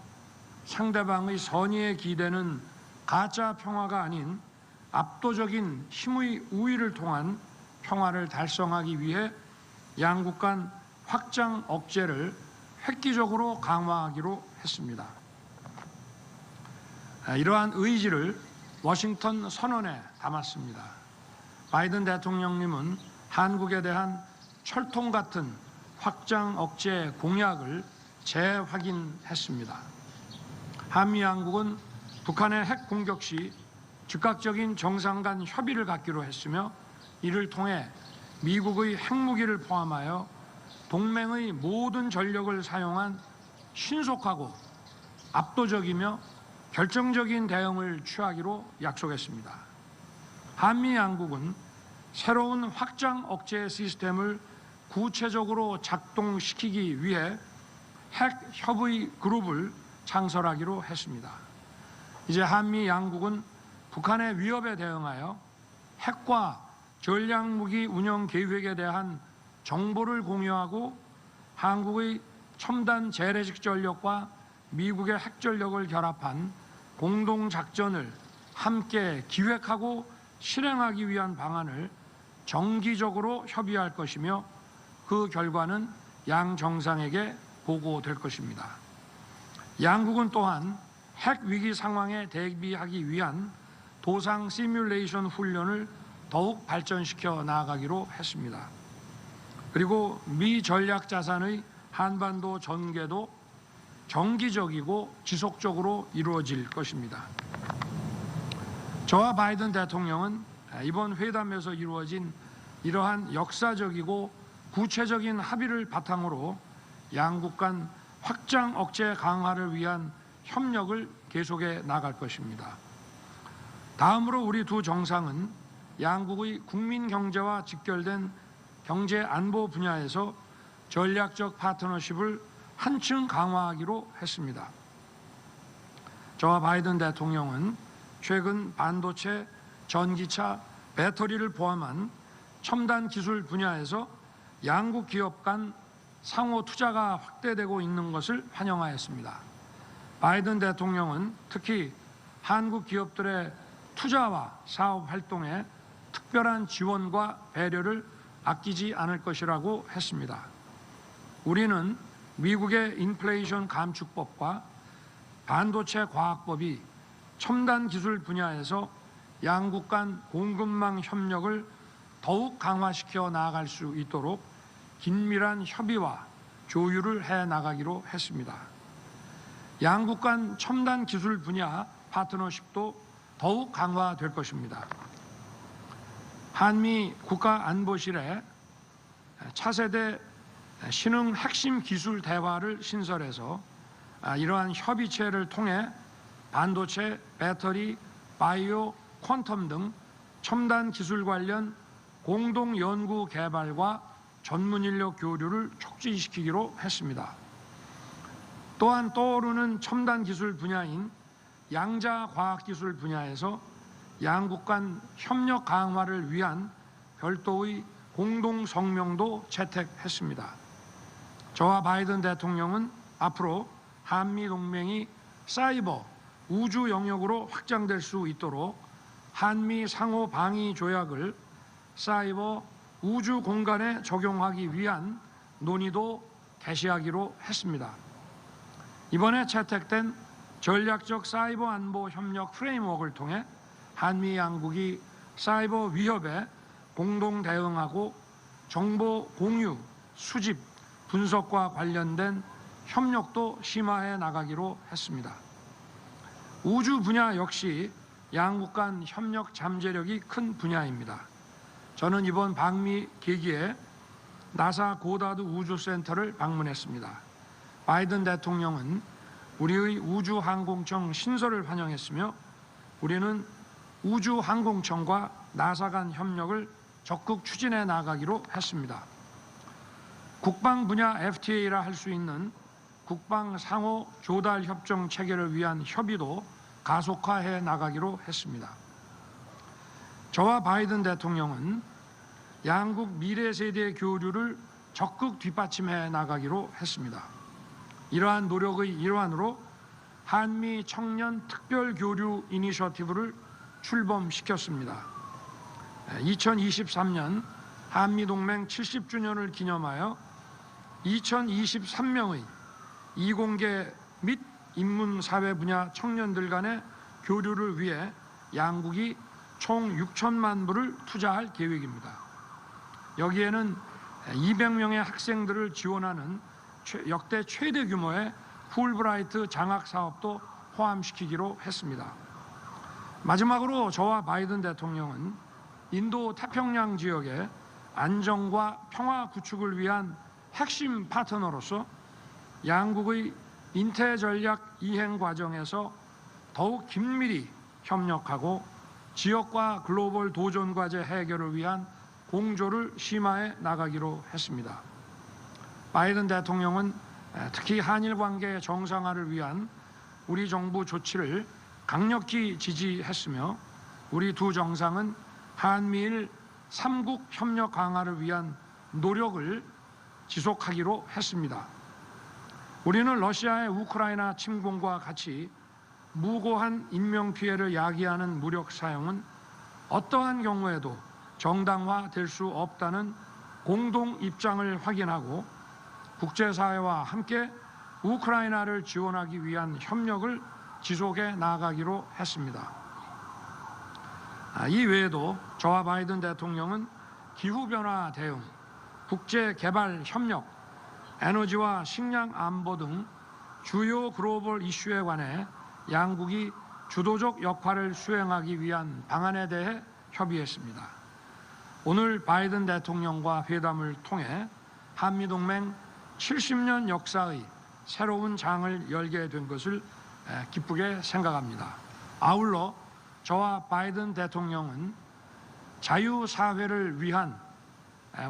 상대방의 선의에 기대는 가짜 평화가 아닌 압도적인 힘의 우위를 통한 평화를 달성하기 위해 양국 간 확장 억제를 획기적으로 강화하기로 했습니다. 이러한 의지를 워싱턴 선언에 담았습니다. 바이든 대통령님은 한국에 대한 철통 같은 확장 억제 공약을 재확인했습니다. 한미 양국은 북한의 핵 공격 시 즉각적인 정상 간 협의를 갖기로 했으며 이를 통해 미국의 핵무기를 포함하여 동맹의 모든 전력을 사용한 신속하고 압도적이며 결정적인 대응을 취하기로 약속했습니다. 한미 양국은 새로운 확장 억제 시스템을 구체적으로 작동시키기 위해 핵 협의 그룹을 창설하기로 했습니다. 이제 한미 양국은 북한의 위협에 대응하여 핵과 전략무기 운영 계획에 대한 정보를 공유하고 한국의 첨단 재래식 전력과 미국의 핵전력을 결합한 공동작전을 함께 기획하고 실행하기 위한 방안을 정기적으로 협의할 것이며 그 결과는 양 정상에게 보고될 것입니다. 양국은 또한 핵 위기 상황에 대비하기 위한 도상 시뮬레이션 훈련을 더욱 발전시켜 나아가기로 했습니다. 그리고 미 전략 자산의 한반도 전개도 정기적이고 지속적으로 이루어질 것입니다. 저와 바이든 대통령은 이번 회담에서 이루어진 이러한 역사적이고 구체적인 합의를 바탕으로 양국 간 확장 억제 강화를 위한 협력을 계속해 나갈 것입니다. 다음으로 우리 두 정상은 양국의 국민 경제와 직결된 경제 안보 분야에서 전략적 파트너십을 한층 강화하기로 했습니다. 저와 바이든 대통령은 최근 반도체, 전기차, 배터리를 포함한 첨단 기술 분야에서 양국 기업 간 상호 투자가 확대되고 있는 것을 환영하였습니다. 바이든 대통령은 특히 한국 기업들의 투자와 사업 활동에 특별한 지원과 배려를 아끼지 않을 것이라고 했습니다. 우리는 미국의 인플레이션 감축법과 반도체 과학법이 첨단 기술 분야에서 양국 간 공급망 협력을 더욱 강화시켜 나아갈 수 있도록 긴밀한 협의와 조율을 해 나가기로 했습니다. 양국 간 첨단 기술 분야 파트너십도 더욱 강화될 것입니다. 한미 국가안보실의 차세대 신흥 핵심 기술 대화를 신설해서 이러한 협의체를 통해 반도체, 배터리, 바이오, 퀀텀 등 첨단 기술 관련 공동 연구 개발과 전문 인력 교류를 촉진시키기로 했습니다. 또한 떠오르는 첨단 기술 분야인 양자 과학기술 분야에서 양국 간 협력 강화를 위한 별도의 공동 성명도 채택했습니다. 저와 바이든 대통령은 앞으로 한미 동맹이 사이버, 우주 영역으로 확장될 수 있도록 한미 상호 방위 조약을 사이버, 우주 공간에 적용하기 위한 논의도 개시하기로 했습니다. 이번에 채택된 전략적 사이버 안보 협력 프레임워크를 통해 한미 양국이 사이버 위협에 공동 대응하고 정보 공유, 수집, 분석과 관련된 협력도 심화해 나가기로 했습니다. 우주 분야 역시 양국 간 협력 잠재력이 큰 분야입니다. 저는 이번 방미 계기에 나사 고다드 우주센터를 방문했습니다. 바이든 대통령은 우리의 우주항공청 신설을 환영했으며 우리는 우주항공청과 나사 간 협력을 적극 추진해 나가기로 했습니다. 국방 분야 FTA라 할 수 있는 국방 상호 조달 협정 체결을 위한 협의도 가속화해 나가기로 했습니다. 저와 바이든 대통령은 양국 미래 세대 교류를 적극 뒷받침해 나가기로 했습니다. 이러한 노력의 일환으로 한미 청년 특별 교류 이니셔티브를 출범시켰습니다. 2023년 한미 동맹 70주년을 기념하여 2023명의 이공계 및 인문사회 분야 청년들 간의 교류를 위해 양국이 총 6천만 불을 투자할 계획입니다. 여기에는 200명의 학생들을 지원하는 역대 최대 규모의 풀브라이트 장학 사업도 포함시키기로 했습니다. 마지막으로 저와 바이든 대통령은 인도 태평양 지역의 안정과 평화 구축을 위한 핵심 파트너로서 양국의 인태 전략 이행 과정에서 더욱 긴밀히 협력하고 지역과 글로벌 도전 과제 해결을 위한 공조를 심화해 나가기로 했습니다. 바이든 대통령은 특히 한일 관계 정상화를 위한 우리 정부 조치를 강력히 지지했으며 우리 두 정상은 한미일 3국 협력 강화를 위한 노력을 지속하기로 했습니다. 우리는 러시아의 우크라이나 침공과 같이 무고한 인명피해를 야기하는 무력 사용은 어떠한 경우에도 정당화될 수 없다는 공동 입장을 확인하고 국제사회와 함께 우크라이나를 지원하기 위한 협력을 지속해 나가기로 했습니다. 이 외에도 저와 바이든 대통령은 기후변화 대응, 국제개발 협력, 에너지와 식량 안보 등 주요 글로벌 이슈에 관해 양국이 주도적 역할을 수행하기 위한 방안에 대해 협의했습니다. 오늘 바이든 대통령과 회담을 통해 한미동맹 70년 역사의 새로운 장을 열게 된 것을 기쁘게 생각합니다. 아울러 저와 바이든 대통령은 자유사회를 위한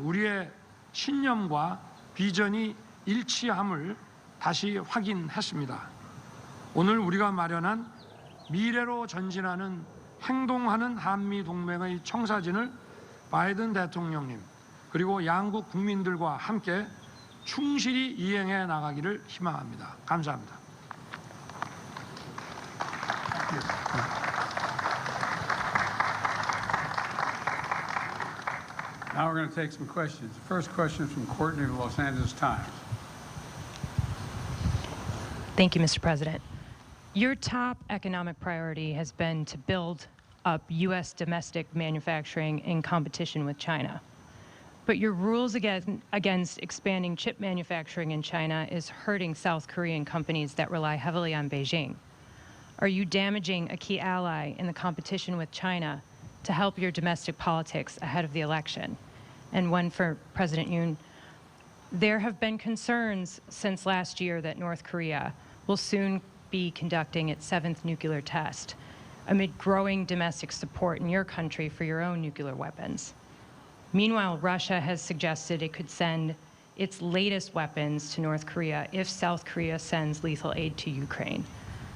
우리의 신념과 비전이 일치함을 다시 확인했습니다. 오늘 우리가 마련한 미래로 전진하는 행동하는 한미동맹의 청사진을 바이든 대통령님 그리고 양국 국민들과 함께 충실히 이행해 나가기를 희망합니다. 감사합니다. Now we're going to take some questions. The first question is from Courtney of the Los Angeles Times. Thank you, Mr. President. Your top economic priority has been to build up U.S. domestic manufacturing in competition with China. But your rules against expanding chip manufacturing in China is hurting South Korean companies that rely heavily on Beijing. Are you damaging a key ally in the competition with China to help your domestic politics ahead of the election? And one for President Yoon. There have been concerns since last year that North Korea will soon be conducting its 7th nuclear test amid growing domestic support in your country for your own nuclear weapons. Meanwhile, Russia has suggested it could send its latest weapons to North Korea if South Korea sends lethal aid to Ukraine.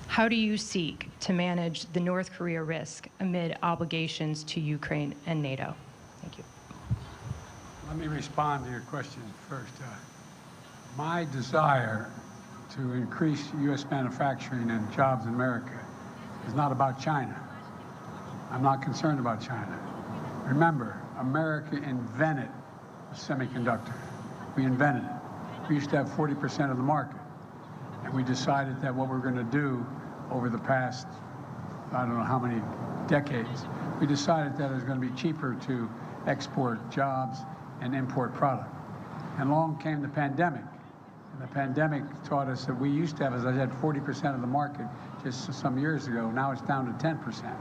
How do you seek to manage the North Korea risk amid obligations to Ukraine and NATO? Thank you. Let me respond to your question first. My desire to increase U.S. manufacturing and jobs in America is not about China. I'm not concerned about China. Remember, America invented a semiconductor. We invented it. We used to have 40% of the market. And we decided that what we're going to do over the past, I don't know how many decades, we decided that it was going to be cheaper to export jobs and import product. And along came the pandemic. And the pandemic taught us that we used to have, as I said, 40% of the market just some years ago. Now it's down to 10%.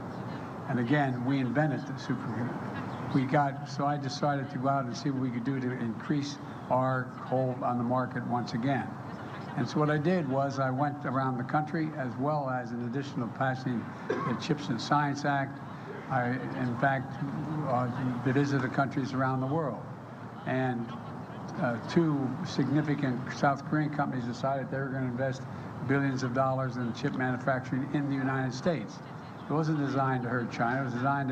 And again, we invented the supercomputer. So I decided to go out and see what we could do to increase our hold on the market once again. And so what I did was I went around the country, as well as in addition to passing the CHIPS and Science Act, I, in fact, visited countries around the world. And 2 significant South Korean companies decided they were going to invest billions of dollars in chip manufacturing in the United States. It wasn't designed to hurt China. It was designed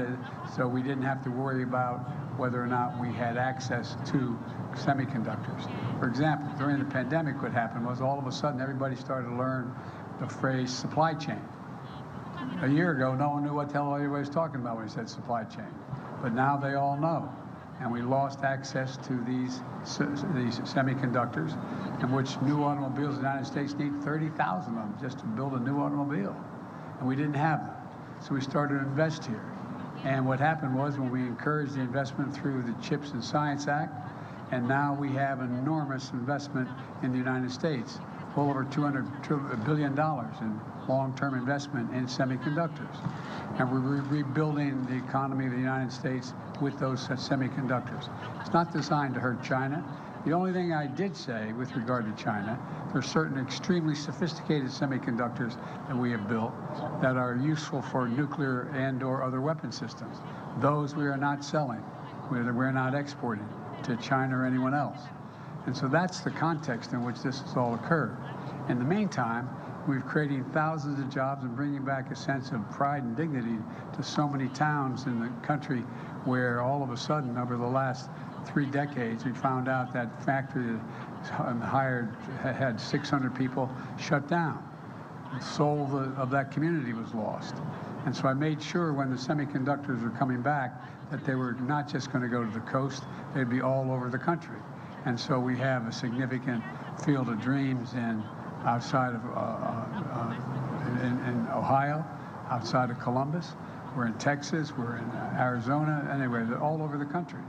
so we didn't have to worry about whether or not we had access to semiconductors. For example, during the pandemic, what happened was all of a sudden everybody started to learn the phrase supply chain. A year ago, no one knew what the hell everybody was talking about when he said supply chain. But now they all know. And we lost access to these semiconductors, in which new automobiles in the United States need 30,000 of them just to build a new automobile. And we didn't have them. So we started to invest here. And what happened was when we encouraged the investment through the CHIPS and Science Act, and now we have enormous investment in the United States, well over $200 billion in long-term investment in semiconductors. And we're rebuilding the economy of the United States with those semiconductors. It's not designed to hurt China. The only thing I did say with regard to China, there are certain extremely sophisticated semiconductors that we have built that are useful for nuclear and/or other weapon systems. Those we are not selling. We're not exporting to China or anyone else. And so that's the context in which this has all occurred. In the meantime, we're creating thousands of jobs and bringing back a sense of pride and dignity to so many towns in the country where all of a sudden, over the last 3 decades, we found out that factory that had 600 people shut down. The soul of that community was lost. And so I made sure when the semiconductors were coming back that they were not just going to go to the coast, they'd be all over the country. And so we have a significant field of dreams outside of in Ohio, outside of Columbus. We're in Texas, we're in Arizona, anyway, they're all over the country.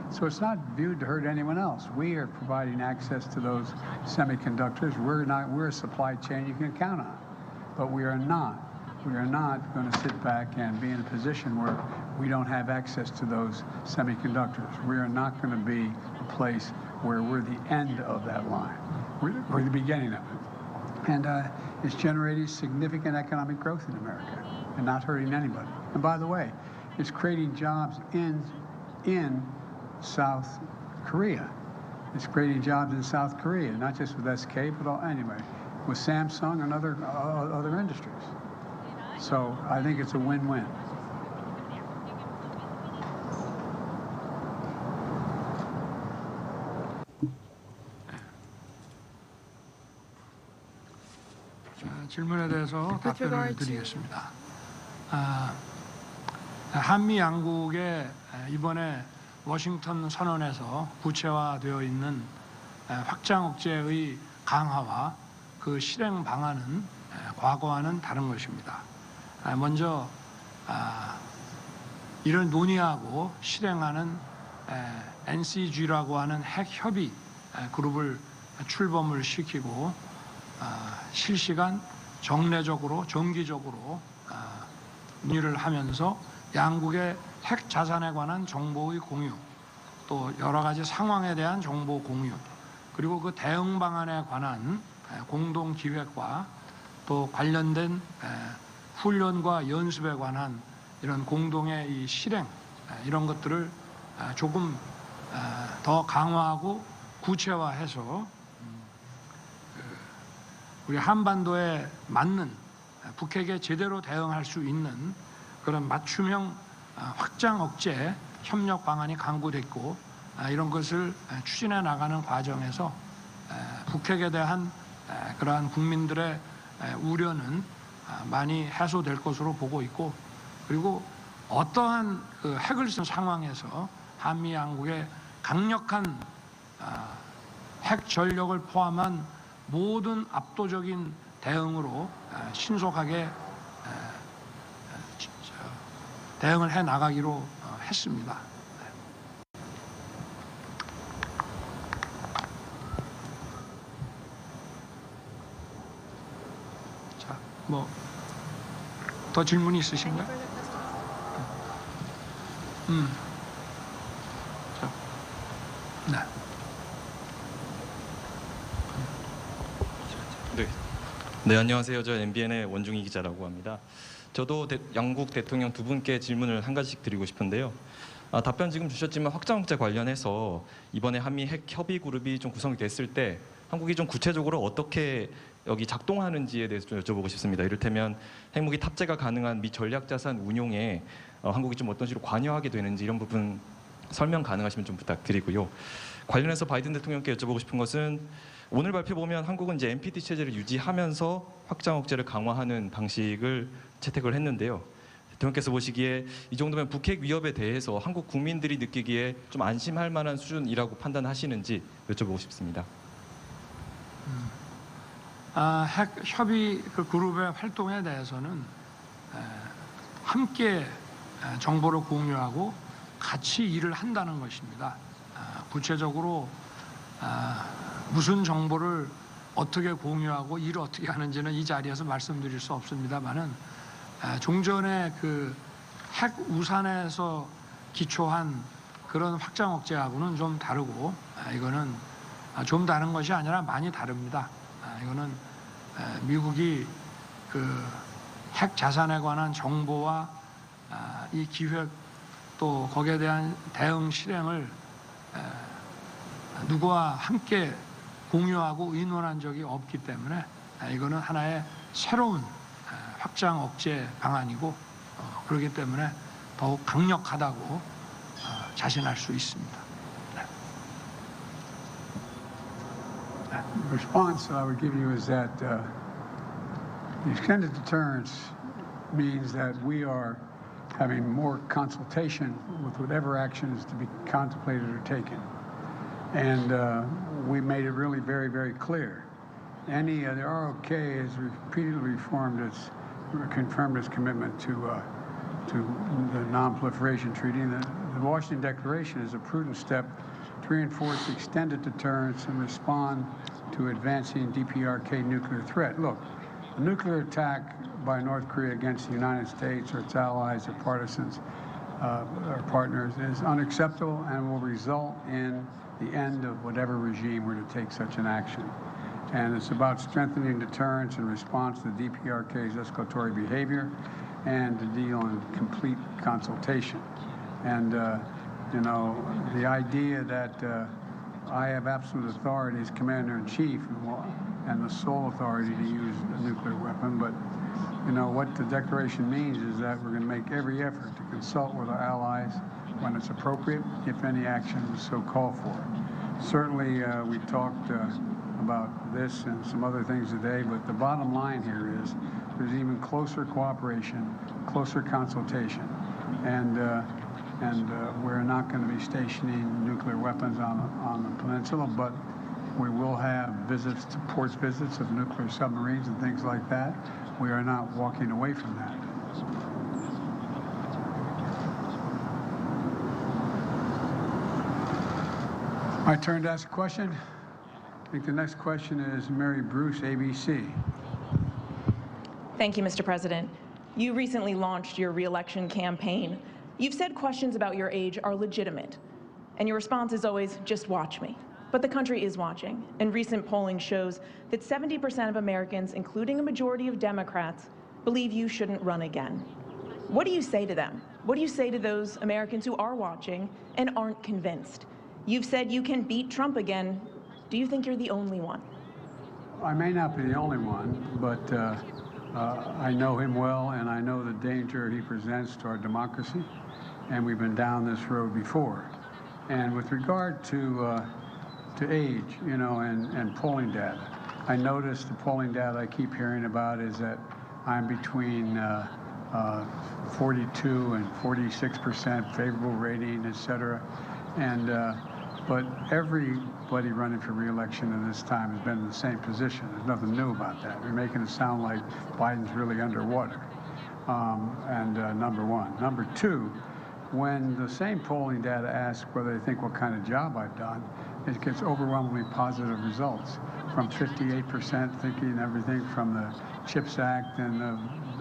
So it's not viewed to hurt anyone else. We are providing access to those semiconductors. We're a supply chain you can count on. But we are not going to sit back and be in a position where we don't have access to those semiconductors. We are not going to be a place where we're the end of that line. We're the beginning of it. And it's generating significant economic growth in America and not hurting anybody. And by the way, it's creating jobs in South Korea. It's creating jobs in South Korea, not just with SK, but anyway, with Samsung and other industries. So I think it's a win-win. 질문에 대해서 답변을 드리겠습니다. 한미 양국의 이번에 워싱턴 선언에서 구체화되어 있는 확장 억제의 강화와 그 실행 방안은 과거와는 다른 것입니다. 먼저 이를 논의하고 실행하는 NCG라고 하는 핵 협의 그룹을 출범을 시키고 실시간 정례적으로 정기적으로 논의를 하면서 양국의 핵 자산에 관한 정보의 공유, 또 여러 가지 상황에 대한 정보 공유, 그리고 그 대응 방안에 관한 공동 기획과 또 관련된 훈련과 연습에 관한 이런 공동의 이 실행, 이런 것들을 조금 더 강화하고 구체화해서 우리 한반도에 맞는 북핵에 제대로 대응할 수 있는 그런 맞춤형 확장 억제 협력 방안이 강구됐고, 이런 것을 추진해 나가는 과정에서 북핵에 대한 그러한 국민들의 우려는 많이 해소될 것으로 보고 있고, 그리고 어떠한 그 핵을 쓴 상황에서 한미 양국의 강력한 핵 전력을 포함한 모든 압도적인 대응으로 신속하게 대응을 해 나가기로 했습니다. 자, 뭐 더 질문이 있으신가요? 자, 네. 네, 안녕하세요. 저 MBN의 원중희 기자라고 합니다. 저도 양국 대통령 두 분께 질문을 한 가지씩 드리고 싶은데요. 답변 지금 주셨지만 확장억제 관련해서 이번에 한미 핵 협의 그룹이 좀 구성이 됐을 때 한국이 좀 구체적으로 어떻게 여기 작동하는지에 대해서 좀 여쭤보고 싶습니다. 이를테면 핵무기 탑재가 가능한 미 전략자산 운용에 한국이 좀 어떤 식으로 관여하게 되는지 이런 부분 설명 가능하시면 좀 부탁드리고요. 관련해서 바이든 대통령께 여쭤보고 싶은 것은 오늘 발표 보면 한국은 이제 NPT 체제를 유지하면서 확장 억제를 강화하는 방식을 채택을 했는데요. 대통령께서 보시기에 이 정도면 북핵 위협에 대해서 한국 국민들이 느끼기에 좀 안심할 만한 수준이라고 판단하시는지 여쭤보고 싶습니다. 핵 협의 그 그룹의 활동에 대해서는 함께 정보를 공유하고 같이 일을 한다는 것입니다. 구체적으로 무슨 정보를 어떻게 공유하고 일을 어떻게 하는지는 이 자리에서 말씀드릴 수 없습니다만은 종전의 그 핵 우산에서 기초한 그런 확장 억제하고는 좀 다르고, 이거는 좀 다른 것이 아니라 많이 다릅니다. 이거는 미국이 그 핵 자산에 관한 정보와 이 기획 또 거기에 대한 대응 실행을 누구와 함께 공유하고 의논한 적이 없기 때문에 이거는 하나의 새로운 확장 억제 방안이고, 그렇기 때문에 더욱 강력하다고 자신할 수 있습니다. The response I would give you is that the extended deterrence means that we are having more consultation with whatever action is to be contemplated or taken. And we made it really very, very clear. The ROK has repeatedly confirmed its commitment to the Non-Proliferation Treaty. And the Washington Declaration is a prudent step to reinforce extended deterrence and respond to advancing DPRK nuclear threat. Look, a nuclear attack by North Korea against the United States or its allies or partisans or partners is unacceptable and will result in the end of whatever regime were to take such an action. And it's about strengthening deterrence in response to DPRK's escalatory behavior and to deal in complete consultation. And, you know, the idea that I have absolute authority as Commander-in-Chief and the sole authority to use a nuclear weapon, but, you know, what the declaration means is that we're going to make every effort to consult with our allies when it's appropriate, if any action is so called for. Certainly, we talked about this and some other things today, but the bottom line here is there's even closer cooperation, closer consultation, and we're not going to be stationing nuclear weapons on the peninsula, but we will have visits to ports visits of nuclear submarines and things like that. We are not walking away from that. My turn to ask a question. I think the next question is Mary Bruce, ABC. Thank you, Mr. President. You recently launched your re-election campaign. You've said questions about your age are legitimate, and your response is always, just watch me. But the country is watching, and recent polling shows that 70% of Americans, including a majority of Democrats, believe you shouldn't run again. What do you say to them? What do you say to those Americans who are watching and aren't convinced? You've said you can beat Trump again. Do you think you're the only one? I may not be the only one, but I know him well, and I know the danger he presents to our democracy, and we've been down this road before. And with regard to age, you know, and polling data, I noticed the polling data I keep hearing about is that I'm between 42 and 46% favorable rating, et cetera. And but everybody running for re-election in this time has been in the same position. There's nothing new about that. You're making it sound like Biden's really underwater. Number one. Number two, when the same polling data asks whether they think what kind of job I've done, it gets overwhelmingly positive results, from 58% thinking everything from the CHIPS Act and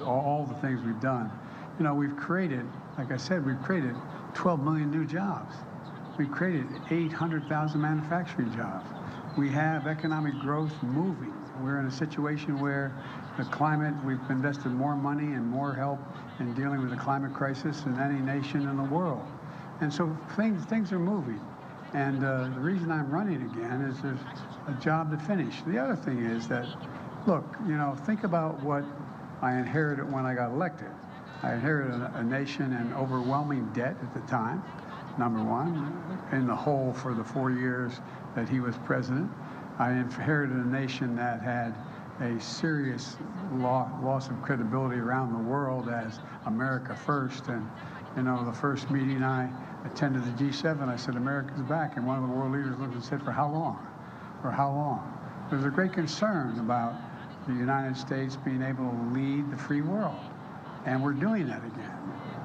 all the things we've done. You know, we've created, like I said, we've created 12 million new jobs. We've created 800,000 manufacturing jobs. We have economic growth moving. We're in a situation where the climate, we've invested more money and more help in dealing with the climate crisis than any nation in the world. And so things are moving. And the reason I'm running again is there's a job to finish. The other thing is that, look, you know, think about what I inherited when I got elected. I inherited a nation in overwhelming debt at the time, number one, in the hole for the 4 years that he was president. I inherited a nation that had a serious loss of credibility around the world as America first. And, you know, the first meeting I attended the G7, I said, America's back. And one of the world leaders looked and said, for how long? For how long? There's a great concern about the United States being able to lead the free world. And we're doing that again.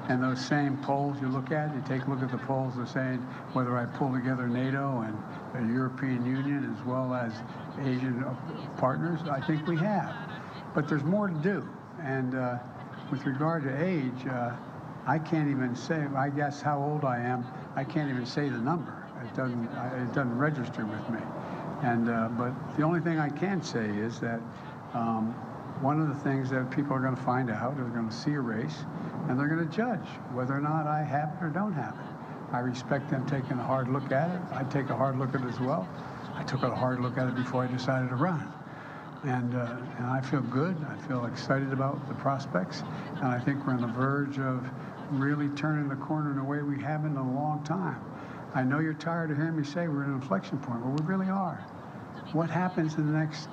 And those same polls you look at, you take a look at the polls, they're saying whether I pull together NATO and the European Union as well as Asian partners, I think we have. But there's more to do. And with regard to age, I can't even say, I guess how old I am, I can't even say the number. It doesn't register with me. And but the only thing I can say is that one of the things that people are going to find out is they're going to see a race and they're going to judge whether or not I have it or don't have it. I respect them taking a hard look at it. I take a hard look at it as well. I took a hard look at it before I decided to run. And I feel good. I feel excited about the prospects. And I think we're on the verge of really turning the corner in a way we haven't in a long time. I know you're tired of hearing me say we're at an inflection point. Well, we really are. What happens in the next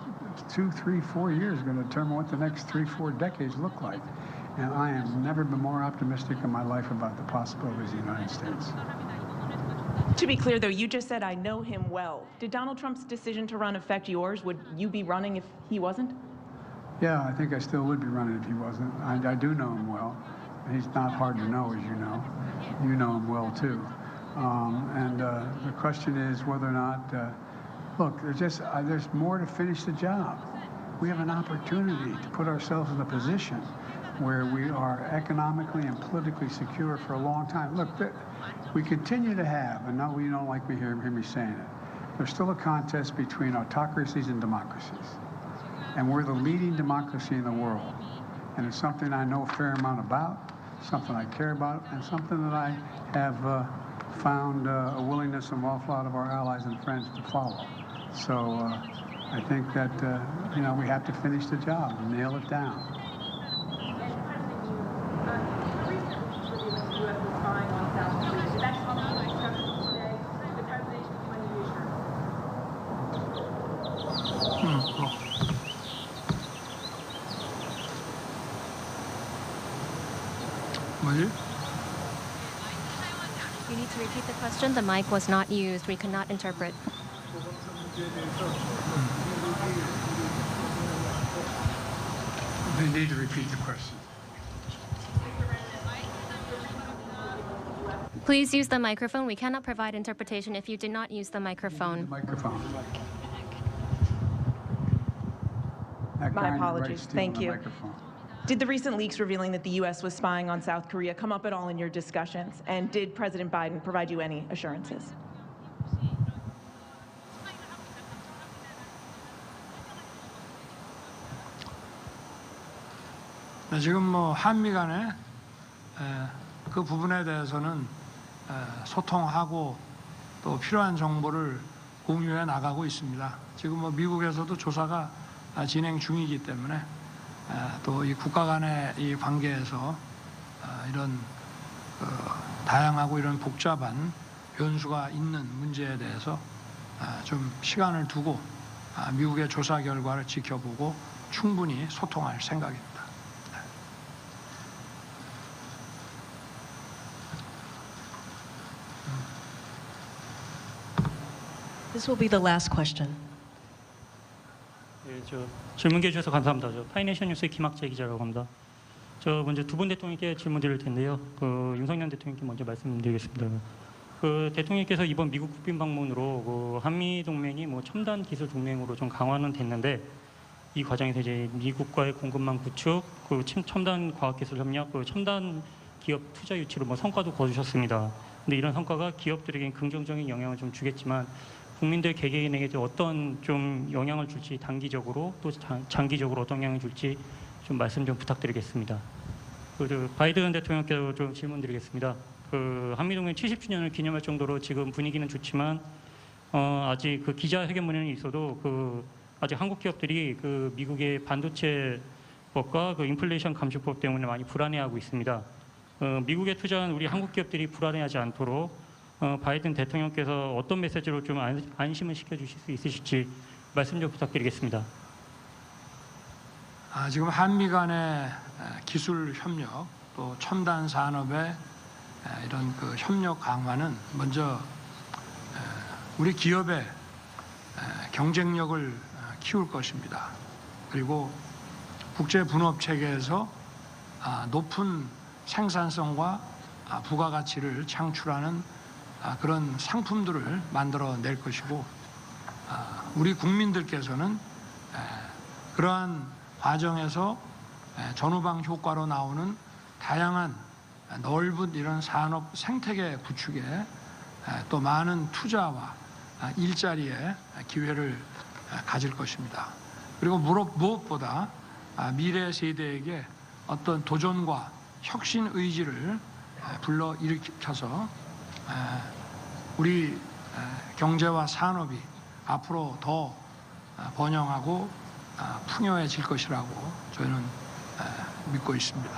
2, 3, 4 years is going to determine what the next 3, 4 decades look like. And I have never been more optimistic in my life about the possibilities of the United States. To be clear, though, you just said, I know him well. Did Donald Trump's decision to run affect yours? Would you be running if he wasn't? Yeah, I think I still would be running if he wasn't. I do know him well. He's not hard to know, as you know. You know him well, too. The question is whether or not, look, there's more to finish the job. We have an opportunity to put ourselves in a position where we are economically and politically secure for a long time. Look, we continue to have, and no, you don't like me hear me saying it, there's still a contest between autocracies and democracies. And we're the leading democracy in the world. And it's something I know a fair amount about, something I care about, and something that I have found a willingness of an awful lot of our allies and friends to follow. So I think that, you know, we have to finish the job and nail it down. You need to repeat the question. The mic was not used. We could not interpret. They need to repeat the question. Please use the microphone. We cannot provide interpretation if you do not use the microphone. Microphone. My apologies. Thank you. Did the recent leaks revealing that the U.S. was spying on South Korea come up at all in your discussions? And did President Biden provide you any assurances? 네, 지금 뭐 한미 간에 그 부분에 대해서는 소통하고 또 필요한 정보를 공유해 나가고 있습니다. 지금 뭐 미국에서도 조사가 진행 중이기 때문에 또 이 국가 간의 이 관계에서 이런 다양하고 이런 복잡한 변수가 있는 문제에 대해서 좀 시간을 두고 미국의 조사 결과를 지켜보고 충분히 소통할 생각입니다. This will be the last question. 네, 질문 기회 주셔서 감사합니다. 파이내셜 뉴스의 김학재 기자라고 합니다. 먼저 두 분 대통령께 질문드릴 텐데요. 윤석열 대통령께 먼저 말씀드리겠습니다. 대통령께서 이번 미국 국빈 방문으로 한미 동맹이 첨단 기술 동맹으로 좀 강화는 됐는데 이 과정에서 이제 미국과의 공급망 구축, 첨단 과학기술 협력, 첨단 기업 투자 유치로 성과도 거두셨습니다. 근데 이런 성과가 기업들에게 긍정적인 영향을 좀 주겠지만 국민들 개개인에게 어떤 좀 영향을 줄지 단기적으로 또 장기적으로 어떤 영향을 줄지 좀 말씀 좀 부탁드리겠습니다. 바이든 대통령께도 좀 질문드리겠습니다. 한미동맹 70주년을 기념할 정도로 지금 분위기는 좋지만 아직 기자회견문에는 있어도 아직 한국 기업들이 미국의 반도체법과 인플레이션 감축법 때문에 많이 불안해하고 있습니다. 미국에 투자한 우리 한국 기업들이 불안해하지 않도록 바이든 대통령께서 어떤 메시지로 좀 안심을 시켜주실 수 있으실지 말씀 좀 부탁드리겠습니다. 지금 한미 간의 기술 협력 또 첨단 산업의 이런 협력 강화는 먼저 우리 기업의 경쟁력을 키울 것입니다. 그리고 국제 분업 체계에서 높은 생산성과 부가가치를 창출하는 그런 상품들을 만들어낼 것이고 우리 국민들께서는 그러한 과정에서 전후방 효과로 나오는 다양한 넓은 이런 산업 생태계 구축에 또 많은 투자와 일자리의 기회를 가질 것입니다. 그리고 무엇보다 미래 세대에게 어떤 도전과 혁신 의지를 불러일으켜서 우리 경제와 산업이 앞으로 더 번영하고 풍요해질 것이라고 저는 믿고 있습니다.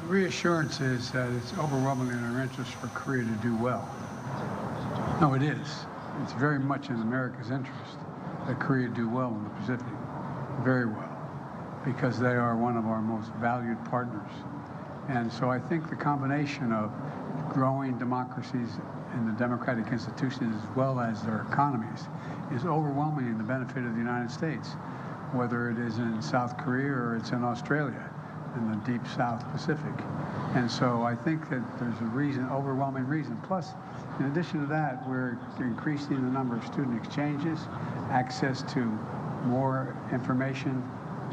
The reassurance is that it's overwhelmingly in our interest for Korea to do well. No, it is. It's very much in America's interest that Korea do well in the Pacific, very well, because they are one of our most valued partners. And so I think the combination of growing democracies in the democratic institutions as well as their economies is overwhelming in the benefit of the United States, whether it is in South Korea or it's in Australia, in the deep South Pacific. And so I think that there's a reason, overwhelming reason. Plus, in addition to that, we're increasing the number of student exchanges, access to more information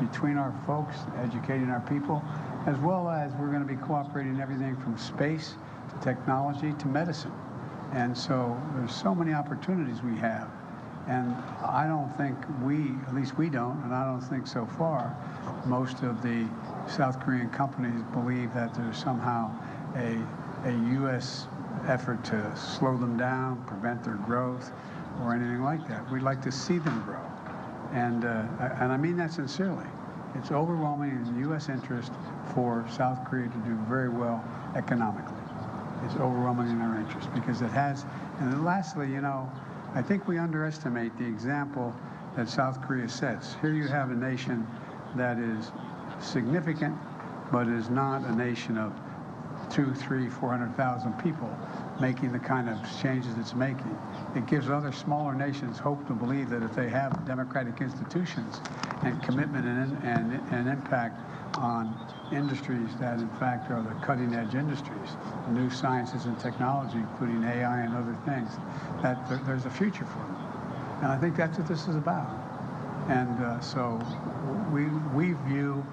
between our folks, educating our people, as well as we're going to be cooperating in everything from space to technology to medicine. And so there's so many opportunities we have. And I don't think at least we don't, and I don't think so far, most of the South Korean companies believe that there's somehow a U.S. effort to slow them down, prevent their growth, or anything like that. We'd like to see them grow. And I mean that sincerely. It's overwhelming in U.S. interest for South Korea to do very well economically. It's overwhelming in our interest because it has. And then lastly, I think we underestimate the example that South Korea sets. Here you have a nation that is significant, but is not a nation of 2, 3, 400,000 people making the kind of changes it's making. It gives other smaller nations hope to believe that if they have democratic institutions and commitment and impact on industries that in fact are the cutting edge industries, new sciences and technology, including AI and other things, that there's a future for them. And I think that's what this is about. And so we view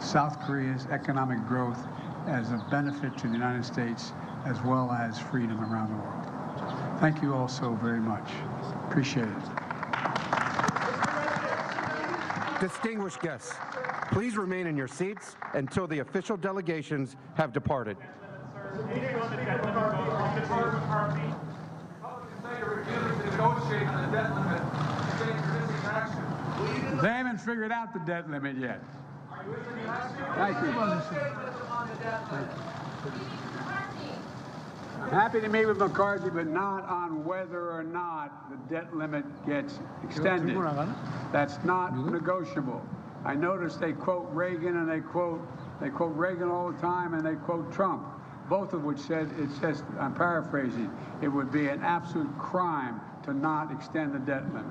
South Korea's economic growth as a benefit to the United States as well as freedom around the world. Thank you all so very much. Appreciate it. Distinguished guests, please remain in your seats until the official delegations have departed. They haven't figured out the debt limit yet. Thank you. I'm happy to meet with McCarthy, but not on whether or not the debt limit gets extended. That's not negotiable. I noticed they quote Reagan and they quote Reagan all the time, and they quote Trump, both of which said, it says, I'm paraphrasing, it would be an absolute crime to not extend the debt limit.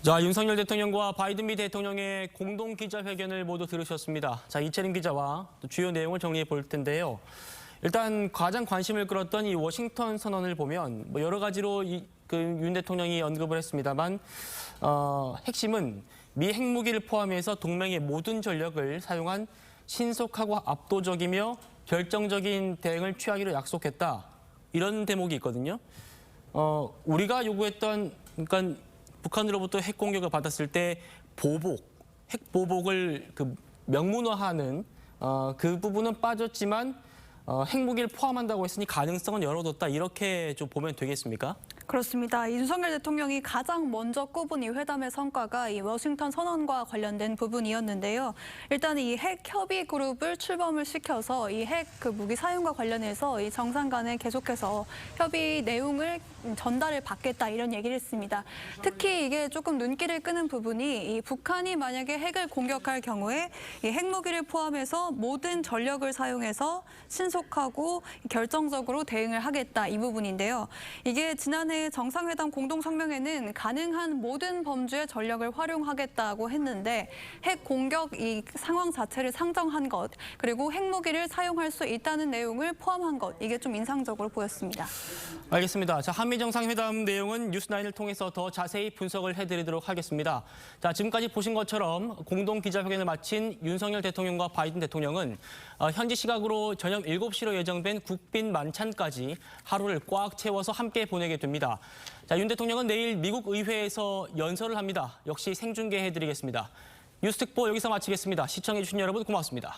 자, 윤석열 대통령과 바이든 미 대통령의 공동 기자회견을 모두 들으셨습니다. 자, 이채림 기자와 또 주요 내용을 정리해 볼 텐데요. 일단 가장 관심을 끌었던 이 워싱턴 선언을 보면 뭐 여러 가지로 윤 대통령이 언급을 했습니다만 핵심은 미 핵무기를 포함해서 동맹의 모든 전력을 사용한 신속하고 압도적이며 결정적인 대응을 취하기로 약속했다. 이런 대목이 있거든요. 우리가 요구했던 그러니까 북한으로부터 핵 공격을 받았을 때 핵 보복을 명문화하는 그 부분은 빠졌지만 핵무기를 포함한다고 했으니 가능성은 열어뒀다. 이렇게 좀 보면 되겠습니까? 그렇습니다. 윤석열 대통령이 가장 먼저 꼽은 이 회담의 성과가 이 워싱턴 선언과 관련된 부분이었는데요. 일단 이 핵 협의 그룹을 출범을 시켜서 이 핵 무기 사용과 관련해서 이 정상 간에 계속해서 협의 내용을 전달을 받겠다 이런 얘기를 했습니다. 특히 이게 조금 눈길을 끄는 부분이 이 북한이 만약에 핵을 공격할 경우에 이 핵무기를 포함해서 모든 전력을 사용해서 신속하고 결정적으로 대응을 하겠다 이 부분인데요. 이게 지난해 정상회담 공동성명에는 가능한 모든 범주의 전력을 활용하겠다고 했는데 핵 공격 이 상황 자체를 상정한 것 그리고 핵무기를 사용할 수 있다는 내용을 포함한 것 이게 좀 인상적으로 보였습니다. 알겠습니다. 자, 한미 정상회담 내용은 뉴스9을 통해서 더 자세히 분석을 해드리도록 하겠습니다. 자, 지금까지 보신 것처럼 공동 기자회견을 마친 윤석열 대통령과 바이든 대통령은 현지 시각으로 저녁 7시로 예정된 국빈 만찬까지 하루를 꽉 채워서 함께 보내게 됩니다. 자, 윤 대통령은 내일 미국 의회에서 연설을 합니다. 역시 생중계해드리겠습니다. 뉴스특보 여기서 마치겠습니다. 시청해주신 여러분 고맙습니다.